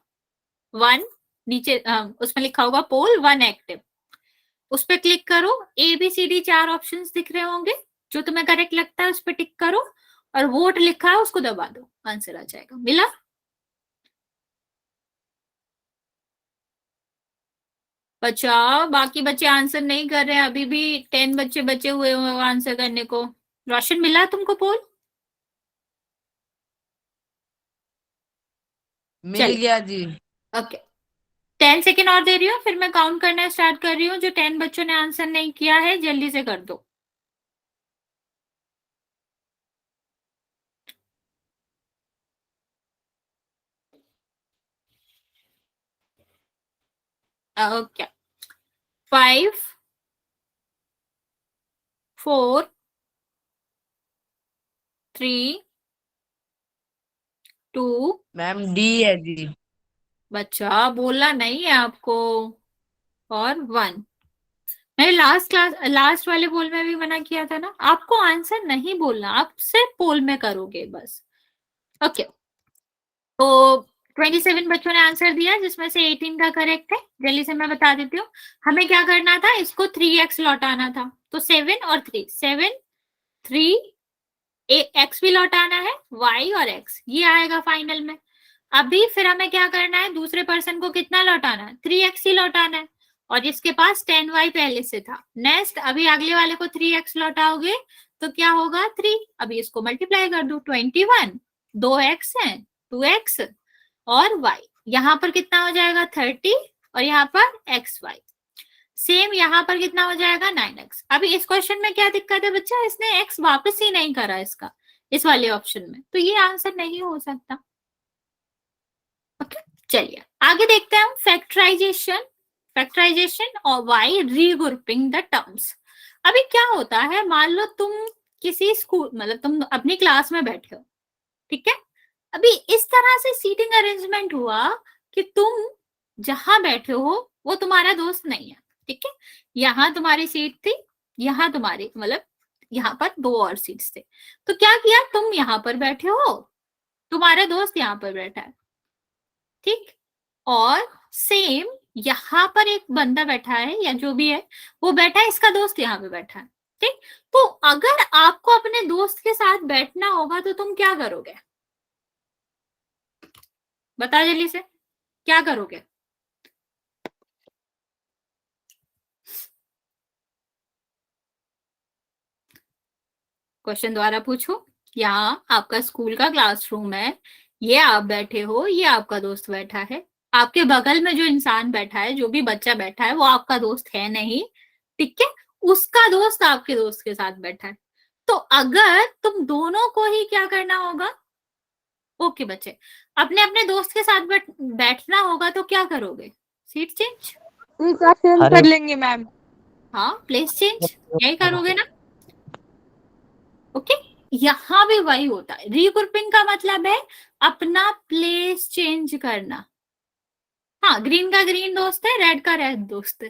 1, नीचे उसमें लिखा होगा पोल 1 एक्टिव। उस पर क्लिक करो। ABCD 4 ऑप्शंस दिख रहे होंगे, जो तुम्हें करेक्ट लगता है उस पर टिक करो। और वोट लिखा है उसको दबा दो, आंसर आ जाएगा। मिला? बच्चा बाकी बच्चे आंसर नहीं कर रहे हैं, अभी भी 10 बच्चे बचे हुए हैं आंसर करने को। रोशन मिला तुमको पोल? मिल चल, गया जी। ओके। 10 सेकेंड और दे रही हूँ, फिर मैं काउंट करना स्टार्ट कर रही हूँ। जो 10 बच्चों ने आंसर नहीं किया है जल्दी से कर दो। ओके, 5 4 3 2। मैम डी है जी। बच्चा बोलना नहीं है आपको। और 1। मैंने लास्ट वाले पोल में भी मना किया था ना, आपको आंसर नहीं बोलना, आप सिर्फ पोल में करोगे बस। ओके, तो 27 बच्चों ने आंसर दिया, जिसमें से 18 का करेक्ट है। जल्दी से मैं बता देती हूँ। हमें क्या करना था, इसको 3x लौटाना था। तो 7 और 3, 7 3, x भी लौटाना है, y और x ये आएगा फाइनल में। अभी फिर हमें क्या करना है, दूसरे पर्सन को कितना लौटाना है, 3x ही लौटाना है। और जिसके पास 10y पहले से था, नेक्स्ट अभी अगले वाले को 3x लौटाओगे तो क्या होगा 3। अभी इसको मल्टीप्लाई कर दो, 21, 2x है, 2x और y। यहाँ पर कितना हो जाएगा 30, और यहाँ पर xy। सेम यहाँ पर कितना हो जाएगा 9x। अभी इस क्वेश्चन में क्या दिक्कत है बच्चा, इसने x वापस ही नहीं करा इसका, इस वाले ऑप्शन में, तो ये आंसर नहीं हो सकता। ओके, चलिए आगे देखते हैं हम फैक्टराइजेशन। फैक्टराइजेशन और वाई रीग्रुपिंग द टर्म्स। अभी क्या होता है, मान लो तुम किसी स्कूल, मतलब तुम अपनी क्लास में बैठे हो, ठीक है? अभी इस तरह से सीटिंग अरेंजमेंट हुआ कि तुम जहां बैठे हो वो तुम्हारा दोस्त नहीं है, ठीक है? यहाँ तुम्हारी सीट थी, यहाँ तुम्हारी, मतलब यहाँ पर 2 और सीट्स थे। तो क्या किया, तुम यहाँ पर बैठे हो, तुम्हारा दोस्त यहाँ पर बैठा है, ठीक? और सेम यहाँ पर एक बंदा बैठा है या जो भी है वो बैठा है, इसका दोस्त यहाँ पे बैठा है, ठीक? तो अगर आपको अपने दोस्त के साथ बैठना होगा तो तुम क्या करोगे, बता जल्दी से, क्या करोगे? क्वेश्चन दोबारा पूछो। यहाँ आपका स्कूल का क्लासरूम है, ये आप बैठे हो, ये आपका दोस्त बैठा है। आपके बगल में जो इंसान बैठा है, जो भी बच्चा बैठा है, वो आपका दोस्त है नहीं, ठीक है? उसका दोस्त आपके दोस्त के साथ बैठा है। तो अगर तुम दोनों को ही क्या करना होगा, ओके बच्चे, अपने अपने दोस्त के साथ बैठना होगा तो क्या करोगे, सीट चेंज? कर लेंगे मैम। हाँ, प्लेस चेंज, यही करोगे ना? ओके, यहाँ भी वही होता है। रीग्रुपिंग का मतलब है अपना प्लेस चेंज करना। हाँ, ग्रीन का ग्रीन दोस्त है, रेड का रेड दोस्त है,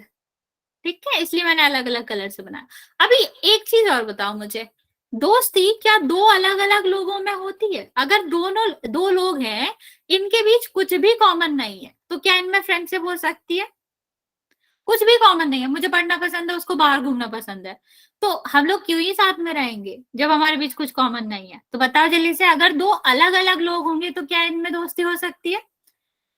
ठीक है? इसलिए मैंने अलग अलग कलर से बनाया। अभी एक चीज और बताओ मुझे, दोस्ती क्या 2 अलग अलग लोगों में होती है? अगर दोनों 2 लोग हैं, इनके बीच कुछ भी कॉमन नहीं है, तो क्या इनमें फ्रेंडशिप हो सकती है? कुछ भी कॉमन नहीं है, मुझे पढ़ना पसंद है, उसको बाहर घूमना पसंद है, तो हम लोग क्यों ही साथ में रहेंगे जब हमारे बीच कुछ कॉमन नहीं है? तो बताओ जल्दी से, अगर 2 अलग अलग लोग होंगे तो क्या इनमें दोस्ती हो सकती है?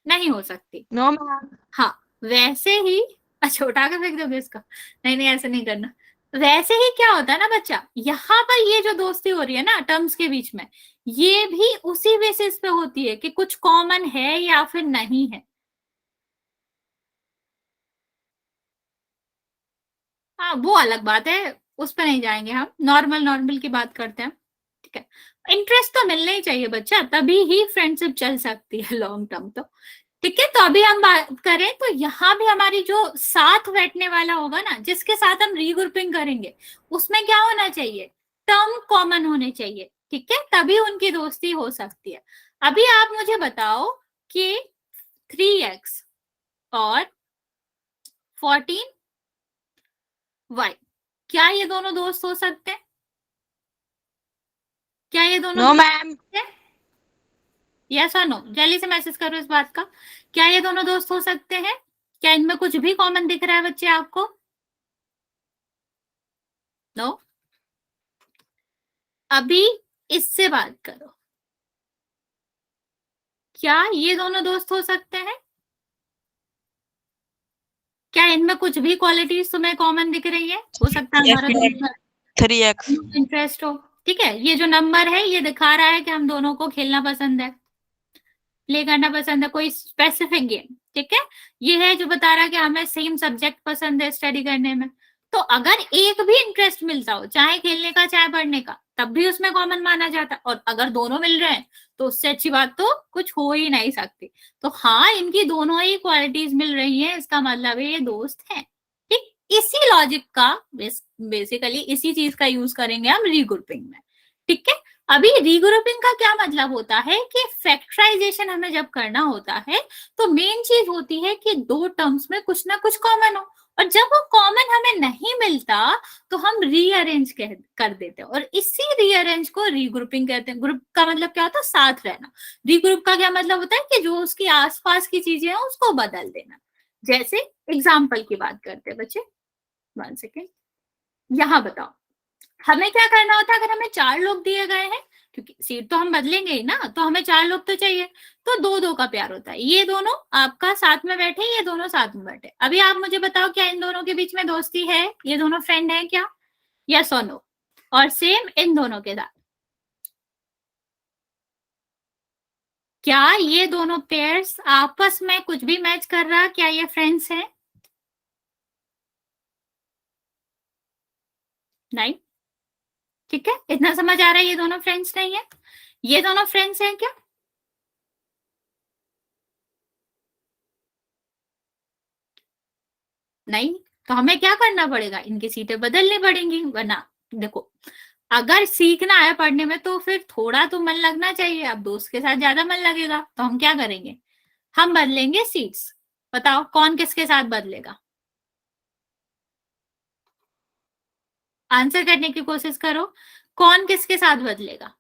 नहीं हो सकती। No ma'am. हाँ, वैसे ही अच्छा उठा के फेंक दोगे इसका? नहीं नहीं, ऐसे नहीं करना। वैसे ही क्या होता है ना बच्चा, यहाँ पर ये जो दोस्ती हो रही है ना टर्म्स के बीच में, ये भी उसी बेसिस पे होती है कि कुछ कॉमन है या फिर नहीं है। हाँ वो अलग बात है, उस पर नहीं जाएंगे हम, नॉर्मल नॉर्मल की बात करते हैं। ठीक है, इंटरेस्ट तो मिलना ही चाहिए बच्चा, तभी ही फ्रेंडशिप चल सकती है लॉन्ग टर्म तो। ठीक है, तो अभी हम बात करें तो यहाँ भी हमारी जो साथ बैठने वाला होगा ना, जिसके साथ हम रीग्रुपिंग करेंगे, उसमें क्या होना चाहिए, टर्म कॉमन होने चाहिए। ठीक है, तभी उनकी दोस्ती हो सकती है। अभी आप मुझे बताओ कि 3x और 14y, क्या ये दोनों दोस्त हो सकते हैं? क्या ये दोनों नो मैम। यस और नो, जल्दी से मैसेज करो इस बात का। क्या ये दोनों दोस्त हो सकते हैं? क्या इनमें कुछ भी कॉमन दिख रहा है बच्चे आपको? नो। अभी इससे बात करो, क्या ये दोनों दोस्त हो सकते हैं? क्या इनमें कुछ भी क्वालिटीज तुम्हें कॉमन दिख रही है? हो सकता है हमारा दोनों 3x। इंटरेस्ट हो। ठीक है, ये जो नंबर है ये दिखा रहा है कि हम दोनों को खेलना पसंद है, प्ले करना पसंद है, कोई स्पेसिफिक गेम। ठीक है, ये है जो बता रहा है कि हमें सेम सब्जेक्ट पसंद है स्टडी करने में। तो अगर एक भी इंटरेस्ट मिलता हो, चाहे खेलने का चाहे पढ़ने का, तब भी उसमें कॉमन माना जाता। और अगर दोनों मिल रहे हैं तो उससे अच्छी बात तो कुछ हो ही नहीं सकती। तो हाँ, इनकी दोनों ही क्वालिटीज मिल रही है, इसका मतलब है ये दोस्त हैं। ठीक, इसी लॉजिक का बेसिकली इसी चीज का यूज करेंगे हम रीग्रुपिंग में। ठीक है, अभी रीग्रुपिंग का क्या मतलब होता है कि फैक्टराइजेशन हमें जब करना होता है तो मेन चीज होती है कि दो टर्म्स में कुछ ना कुछ कॉमन हो, और जब वो कॉमन हमें नहीं मिलता तो हम रीअरेंज कर देते हैं, और इसी रीअरेंज को रीग्रुपिंग कहते हैं। ग्रुप का मतलब क्या होता है, साथ रहना। रीग्रुप का क्या मतलब होता है कि जो उसकी आसपास की चीजें हैं उसको बदल देना। जैसे एग्जाम्पल की बात करते हैं बच्चे, 1 सेकेंड, यहाँ बताओ हमें क्या करना होता है अगर हमें 4 लोग दिए गए हैं, क्योंकि सीट तो हम बदलेंगे ही ना, तो हमें 4 लोग तो चाहिए। तो 2-2 का प्यार होता है, ये दोनों आपका साथ में बैठे, ये दोनों साथ में बैठे। अभी आप मुझे बताओ क्या इन दोनों के बीच में दोस्ती है? ये दोनों फ्रेंड है क्या? यस और नो? और सेम इन दोनों के साथ, क्या ये दोनों पेयर्स आपस में कुछ भी मैच कर रहा? क्या ये फ्रेंड्स हैं? नहीं। ठीक है, इतना समझ आ रहा है ये दोनों फ्रेंड्स नहीं है? ये दोनों फ्रेंड्स हैं क्या? नहीं। तो हमें क्या करना पड़ेगा, इनकी सीटें बदलनी पड़ेंगी। वरना देखो, अगर सीखना है पढ़ने में तो फिर थोड़ा तो मन लगना चाहिए। अब दोस्त के साथ ज्यादा मन लगेगा तो हम क्या करेंगे, हम बदलेंगे सीट्स। बताओ कौन किसके साथ बदलेगा? आंसर करने की कोशिश करो, कौन किसके साथ बदलेगा?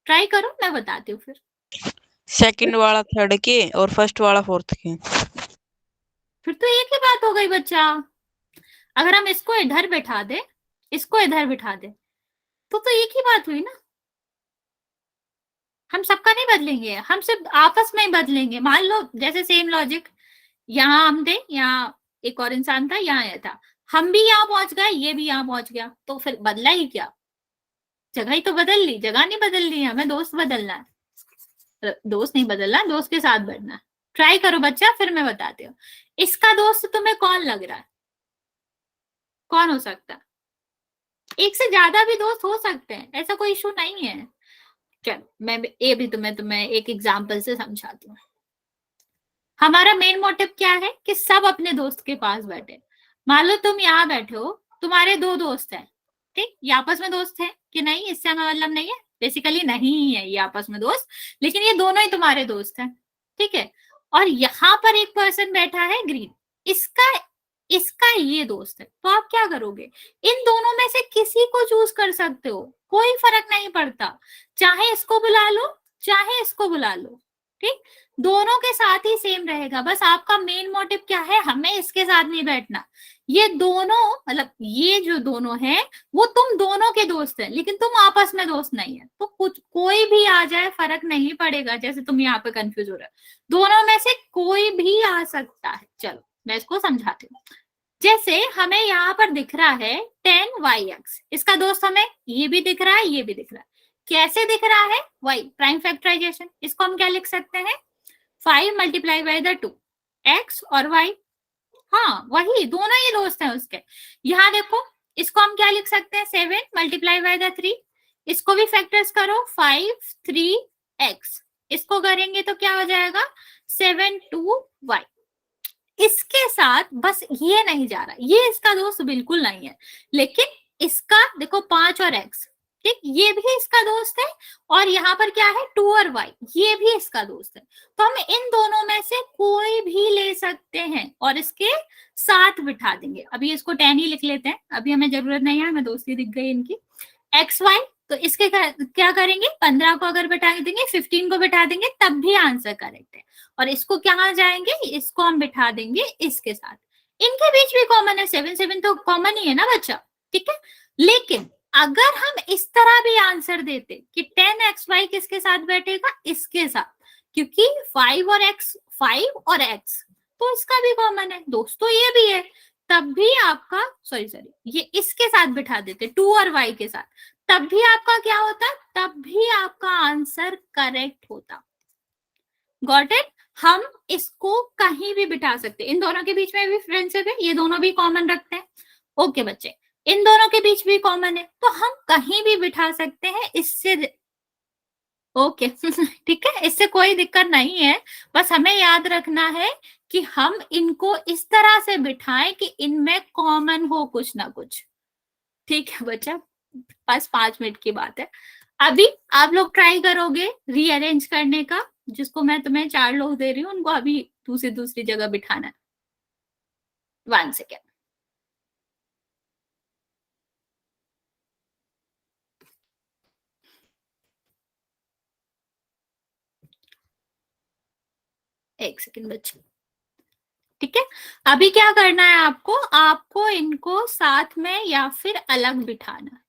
ट्राई करो, मैं बताती हूँ फिर। सेकंड वाला थर्ड के और फर्स्ट वाला फोर्थ के। फिर तो एक ही बात हो गई बच्चा। अगर हम इसको इधर बैठा दे, इसको इधर बिठा दे, तो एक ही बात हुई ना। हम सबका नहीं बदलेंगे, हम सिर्फ आपस में ही बदलेंगे। मान लो जैसे सेम लॉजिक, यहाँ हम थे, यहाँ एक और इंसान था, यहाँ यह था, हम भी यहाँ पहुंच गए, ये भी यहाँ पहुंच गया, तो फिर बदला ही क्या? जगह ही तो बदल ली, जगह नहीं बदल ली है, हमें दोस्त बदलना है। दोस्त नहीं बदलना, दोस्त के साथ बैठना। ट्राई करो बच्चा, फिर मैं बताती हूँ। इसका दोस्त तुम्हें कौन लग रहा है? कौन हो सकता है? एक से ज्यादा भी दोस्त हो सकते हैं, ऐसा कोई इशू नहीं है। चलो मैं ये भी तुम्हें एक एग्जाम्पल से समझाती हूँ। हमारा मेन मोटिव क्या है कि सब अपने दोस्त के पास बैठे। मान लो तुम यहाँ बैठे हो, तुम्हारे 2 दोस्त हैं, ठीक, ये आपस में दोस्त है कि नहीं, इससे हमें मतलब नहीं है, बेसिकली नहीं है ये आपस में दोस्त, लेकिन ये दोनों ही तुम्हारे दोस्त हैं। ठीक है, और यहाँ पर एक पर्सन बैठा है ग्रीन, इसका इसका ये दोस्त है। तो आप क्या करोगे, इन दोनों में से किसी को चूज कर सकते हो, कोई फर्क नहीं पड़ता। चाहे इसको बुला लो, चाहे इसको बुला लो, ठीक, दोनों के साथ ही सेम रहेगा। बस आपका मेन मोटिव क्या है, हमें इसके साथ नहीं बैठना। ये दोनों मतलब ये जो दोनों हैं वो तुम दोनों के दोस्त हैं, लेकिन तुम आपस में दोस्त नहीं है। तो कुछ कोई भी आ जाए फर्क नहीं पड़ेगा। जैसे तुम यहाँ पे कंफ्यूज हो रहे हो, दोनों में से कोई भी आ सकता है। चलो मैं इसको समझाती हूँ। जैसे हमें यहाँ पर दिख रहा है 10yx, इसका दोस्त हमें ये भी दिख रहा है, ये भी दिख रहा है। कैसे दिख रहा है? y prime factorization. इसको हम क्या लिख सकते हैं? 5 मल्टीप्लाई बाय द 2 x और y। हाँ वही, दोनों ही दोस्त हैं उसके। यहाँ देखो, इसको हम क्या लिख सकते हैं? 7 मल्टीप्लाई बाय द 3। इसको भी फैक्टर्स करो, 5 3x। इसको करेंगे तो क्या हो जाएगा? 7 2y। इसके साथ बस ये नहीं जा रहा, ये इसका दोस्त बिल्कुल नहीं है, लेकिन इसका देखो 5 और x, ठीक, ये भी इसका दोस्त है। और यहाँ पर क्या है? 2 और y, ये भी इसका दोस्त है। तो हम इन दोनों में से कोई भी ले सकते हैं और इसके साथ बिठा देंगे। अभी इसको 10 ही लिख लेते हैं, अभी हमें जरूरत नहीं है, हमें दोस्ती दिख गई इनकी। एक्स वाई, तो इसके क्या करेंगे? 15 को अगर बिठा देंगे, 15 को बिठा देंगे, तब भी आंसर करेक्ट है। और इसको कहाँ जाएंगे? इसको हम बिठा देंगे इसके साथ। इनके बीच भी कॉमन है, 7 7 तो कॉमन ही है ना बच्चा, ठीक है। लेकिन अगर हम इस तरह भी आंसर देते कि 10xy किसके साथ बैठेगा? इसके साथ, क्योंकि 5 और x तो इसका भी कॉमन है, दोस्तों ये भी है, तब भी आपका सॉरी ये इसके साथ बिठा देते 2 और y के साथ, तब भी आपका क्या होता? तब भी आपका आंसर करेक्ट होता। Got it? हम इसको कहीं भी बिठा सकते, इन दोनों के बीच में भी फ्रेंडशिप है, ये दोनों भी कॉमन रखते हैं। ओके बच्चे, इन दोनों के बीच भी कॉमन है, तो हम कहीं भी बिठा सकते हैं इससे। ओके ठीक है, इससे कोई दिक्कत नहीं है, बस हमें याद रखना है कि हम इनको इस तरह से बिठाएं कि इनमें कॉमन हो कुछ ना कुछ। ठीक है बच्चा, बस 5 मिनट की बात है। अभी आप लोग ट्राई करोगे रीअरेंज करने का, जिसको मैं तुम्हें 4 लोग दे रही हूँ, उनको अभी दूसरी जगह बिठाना है। 1 सेकेंड। एक सेकेंड बच्चे, ठीक है। अभी क्या करना है आपको इनको साथ में या फिर अलग बिठाना है।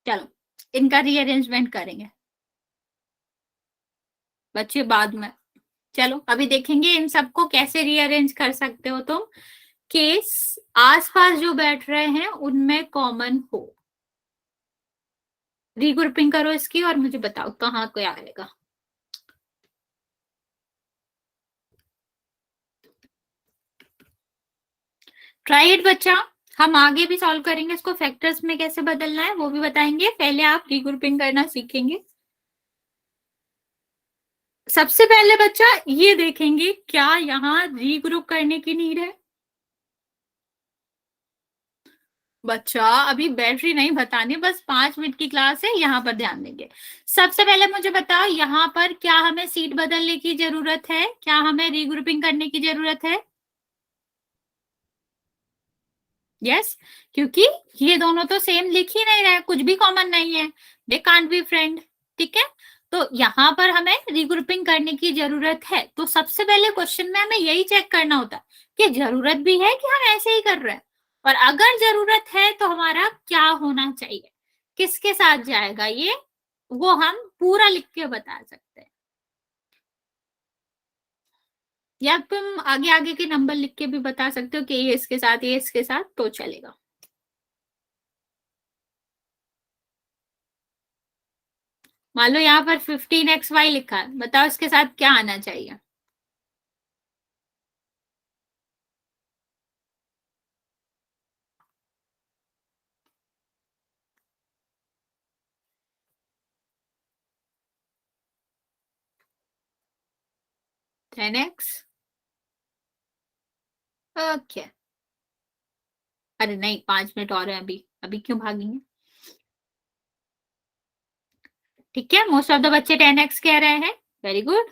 चलो इनका रीअरेंजमेंट करेंगे बच्चे बाद में। चलो अभी देखेंगे इन सबको कैसे रीअरेंज कर सकते हो तुम, केस आसपास जो बैठ रहे हैं उनमें कॉमन हो। रीग्रुपिंग करो इसकी और मुझे बताओ कहाँ क्या आएगा। ट्राई इट बच्चा, हम आगे भी सॉल्व करेंगे, इसको फैक्टर्स में कैसे बदलना है वो भी बताएंगे। पहले आप रीग्रुपिंग करना सीखेंगे। सबसे पहले बच्चा ये देखेंगे क्या यहाँ रीग्रुप करने की नीड है। बच्चा अभी बैटरी नहीं बतानी, बस 5 मिनट की क्लास है, यहाँ पर ध्यान देंगे। सबसे पहले मुझे बताओ यहाँ पर क्या हमें सीट बदलने की जरूरत है? क्या हमें रीग्रुपिंग करने की जरूरत है? यस, क्योंकि ये दोनों तो सेम लिख ही नहीं रहे, कुछ भी कॉमन नहीं है, दे कांट बी फ्रेंड, ठीक है। तो यहाँ पर हमें रीग्रुपिंग करने की जरूरत है। तो सबसे पहले क्वेश्चन में हमें यही चेक करना होता है कि जरूरत भी है कि हम ऐसे ही कर रहे हैं, और अगर जरूरत है तो हमारा क्या होना चाहिए, किसके साथ जाएगा ये, वो हम पूरा लिख के बता सकते हैं, या तुम आगे आगे के नंबर लिख के भी बता सकते हो कि ये इसके साथ, ये इसके साथ, तो चलेगा। मान लो यहाँ पर 15xy लिखा है, बताओ इसके साथ क्या आना चाहिए? Ten x. ओके, अरे नहीं 5 मिनट और है, अभी अभी क्यों भागेंगे? ठीक है, मोस्ट ऑफ द बच्चे 10x कह रहे हैं, वेरी गुड।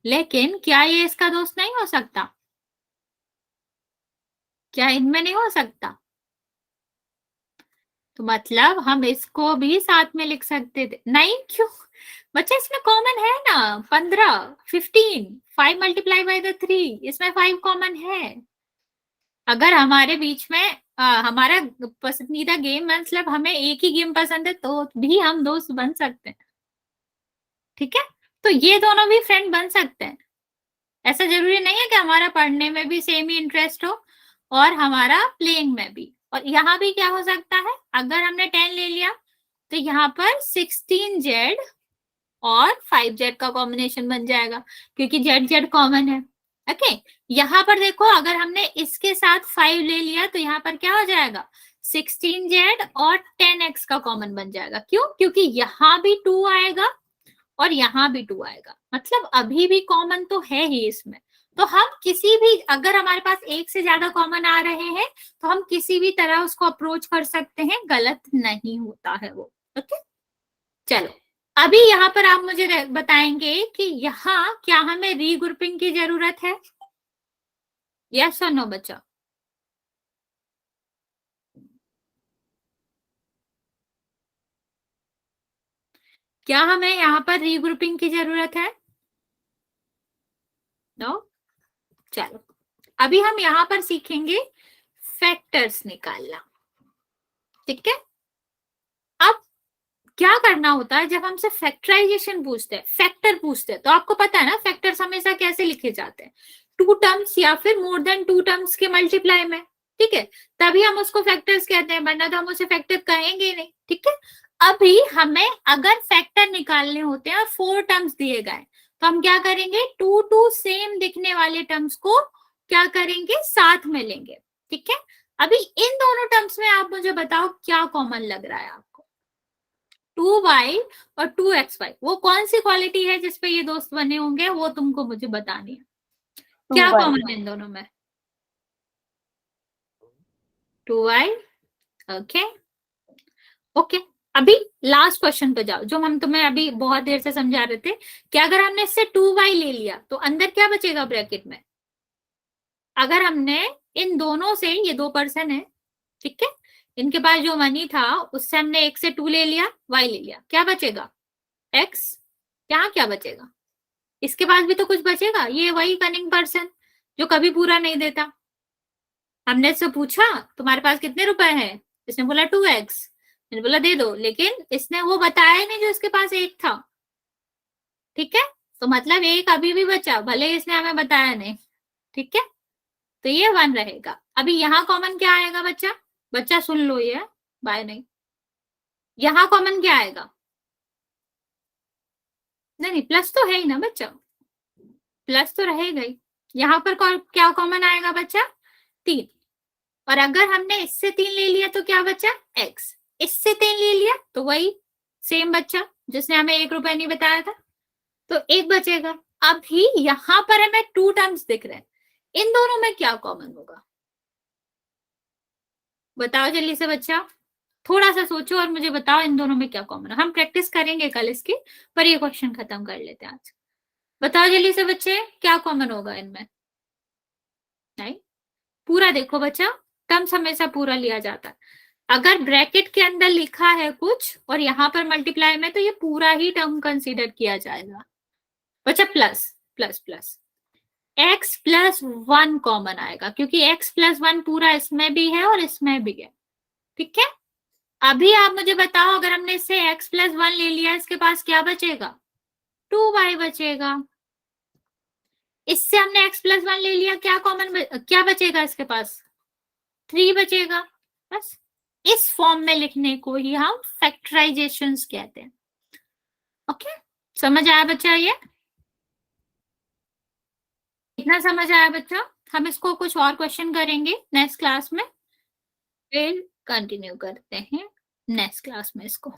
लेकिन क्या ये इसका दोस्त नहीं हो सकता? क्या इनमें नहीं हो सकता? तो मतलब हम इसको भी साथ में लिख सकते थे, नहीं क्यों बच्चे? इसमें कॉमन है ना 15 15, 5 मल्टीप्लाई बाय द 3, इसमें 5 कॉमन है। अगर हमारे बीच में हमारा पसंदीदा गेम, मतलब हमें एक ही गेम पसंद है तो भी हम दोस्त बन सकते हैं, ठीक है। तो ये दोनों भी फ्रेंड बन सकते हैं। ऐसा जरूरी नहीं है कि हमारा पढ़ने में भी सेम ही इंटरेस्ट हो और हमारा प्लेइंग में भी। और यहाँ भी क्या हो सकता है, अगर हमने 10 ले लिया तो यहाँ पर 16Z और 5Z का कॉम्बिनेशन बन जाएगा, क्योंकि जेड जेड कॉमन है। ओके, यहाँ पर देखो अगर हमने इसके साथ 5 ले लिया तो यहाँ पर क्या हो जाएगा, 16Z और 10X का कॉमन बन जाएगा। क्यों? क्योंकि यहाँ भी 2 आएगा और यहाँ भी 2 आएगा, मतलब अभी भी कॉमन तो है ही इसमें। तो हम किसी भी, अगर हमारे पास एक से ज्यादा कॉमन आ रहे हैं तो हम किसी भी तरह उसको अप्रोच कर सकते हैं, गलत नहीं होता है वो। ओके, चलो अभी यहाँ पर आप मुझे बताएंगे कि यहाँ क्या हमें रीग्रुपिंग की जरूरत है, यस और नो बच्चा? क्या हमें यहाँ पर रीग्रुपिंग की जरूरत है? नो? चलो अभी हम यहाँ पर सीखेंगे फैक्टर्स निकालना, ठीक है। अब क्या करना होता है जब हमसे फैक्टराइजेशन पूछते हैं, फैक्टर पूछते हैं, तो आपको पता है ना फैक्टर्स हमेशा कैसे लिखे जाते हैं, 2 टर्म्स या फिर मोर देन 2 टर्म्स के मल्टीप्लाई में, ठीक है, तभी हम उसको फैक्टर्स कहते हैं, वरना तो हम उसे फैक्टर कहेंगे ही नहीं, ठीक है। अभी हमें अगर फैक्टर निकालने होते हैं और 4 टर्म्स दिए गए तो हम क्या करेंगे, 2 सेम दिखने वाले टर्म्स को क्या करेंगे, साथ में लेंगे, ठीक है। अभी इन दोनों टर्म्स में आप मुझे बताओ क्या कॉमन लग रहा है आपको, 2y और 2xy, वो कौन सी क्वालिटी है जिसपे ये दोस्त बने होंगे, वो तुमको मुझे बतानी है। क्या 2y। कॉमन है इन दोनों में? 2y। ओके ओके, अभी लास्ट क्वेश्चन पे जाओ, जो हम तुम्हें अभी बहुत देर से समझा रहे थे कि अगर हमने इससे 2y ले लिया तो अंदर क्या बचेगा ब्रैकेट में। अगर हमने इन दोनों से, ये 2 पर्सन है, ठीक है, इनके पास जो मनी था उससे हमने 1 से 2 ले लिया, y ले लिया, क्या बचेगा, x। यहाँ क्या बचेगा, इसके पास भी तो कुछ बचेगा, ये वही कनिंग पर्सन जो कभी पूरा नहीं देता। हमने इससे पूछा तुम्हारे पास कितने रुपए हैं, इसने बोला 2x, मैंने बोला दे दो, लेकिन इसने वो बताया नहीं जो इसके पास 1 था, ठीक है। तो मतलब 1 अभी भी बचा, भले इसने हमें बताया नहीं, ठीक है। तो ये 1 रहेगा। अभी यहाँ कॉमन क्या आएगा बच्चा, बच्चा सुन लो, ये बाय नहीं, यहाँ कॉमन क्या आएगा, नहीं प्लस तो है ही ना बच्चा, प्लस तो रहेगा ही। यहाँ पर क्या कॉमन आएगा बच्चा, 3। और अगर हमने इससे 3 ले लिया तो क्या बचा, x, इससे 3 ले लिया तो वही सेम बच्चा जिसने हमें 1 रुपया नहीं बताया था, तो 1 बचेगा। अभी यहाँ पर हमें 2 टर्म्स दिख रहे हैं, इन दोनों में क्या कॉमन होगा, बताओ जल्दी से बच्चा, थोड़ा सा सोचो और मुझे बताओ इन दोनों में क्या कॉमन है। हम प्रैक्टिस करेंगे कल इसकी, पर ये क्वेश्चन खत्म कर लेते हैं आज। बताओ जल्दी से बच्चे, क्या कॉमन होगा इनमें। नहीं, पूरा देखो बच्चा, टर्म्स हमेशा पूरा लिया जाता है। अगर ब्रैकेट के अंदर लिखा है कुछ और यहाँ पर मल्टीप्लाई में, तो ये पूरा ही टर्म कंसीडर किया जाएगा बच्चा। Plus plus plus x + 1 common आएगा, क्योंकि x + 1 पूरा इसमें भी है और इसमें भी है, ठीक है। अभी आप मुझे बताओ, अगर हमने इससे x + 1 ले लिया, इसके पास क्या बचेगा, 2y बचेगा। इससे हमने x + 1 ले लिया, क्या कॉमन, क्या बचेगा इसके पास, 3 बचेगा। बस इस फॉर्म में लिखने को ही हम फैक्टराइजेशंस कहते हैं। ओके, समझ आया बच्चा, ये इतना समझ आया बच्चा। हम इसको कुछ और क्वेश्चन करेंगे नेक्स्ट क्लास में, फिर कंटिन्यू करते हैं नेक्स्ट क्लास में इसको।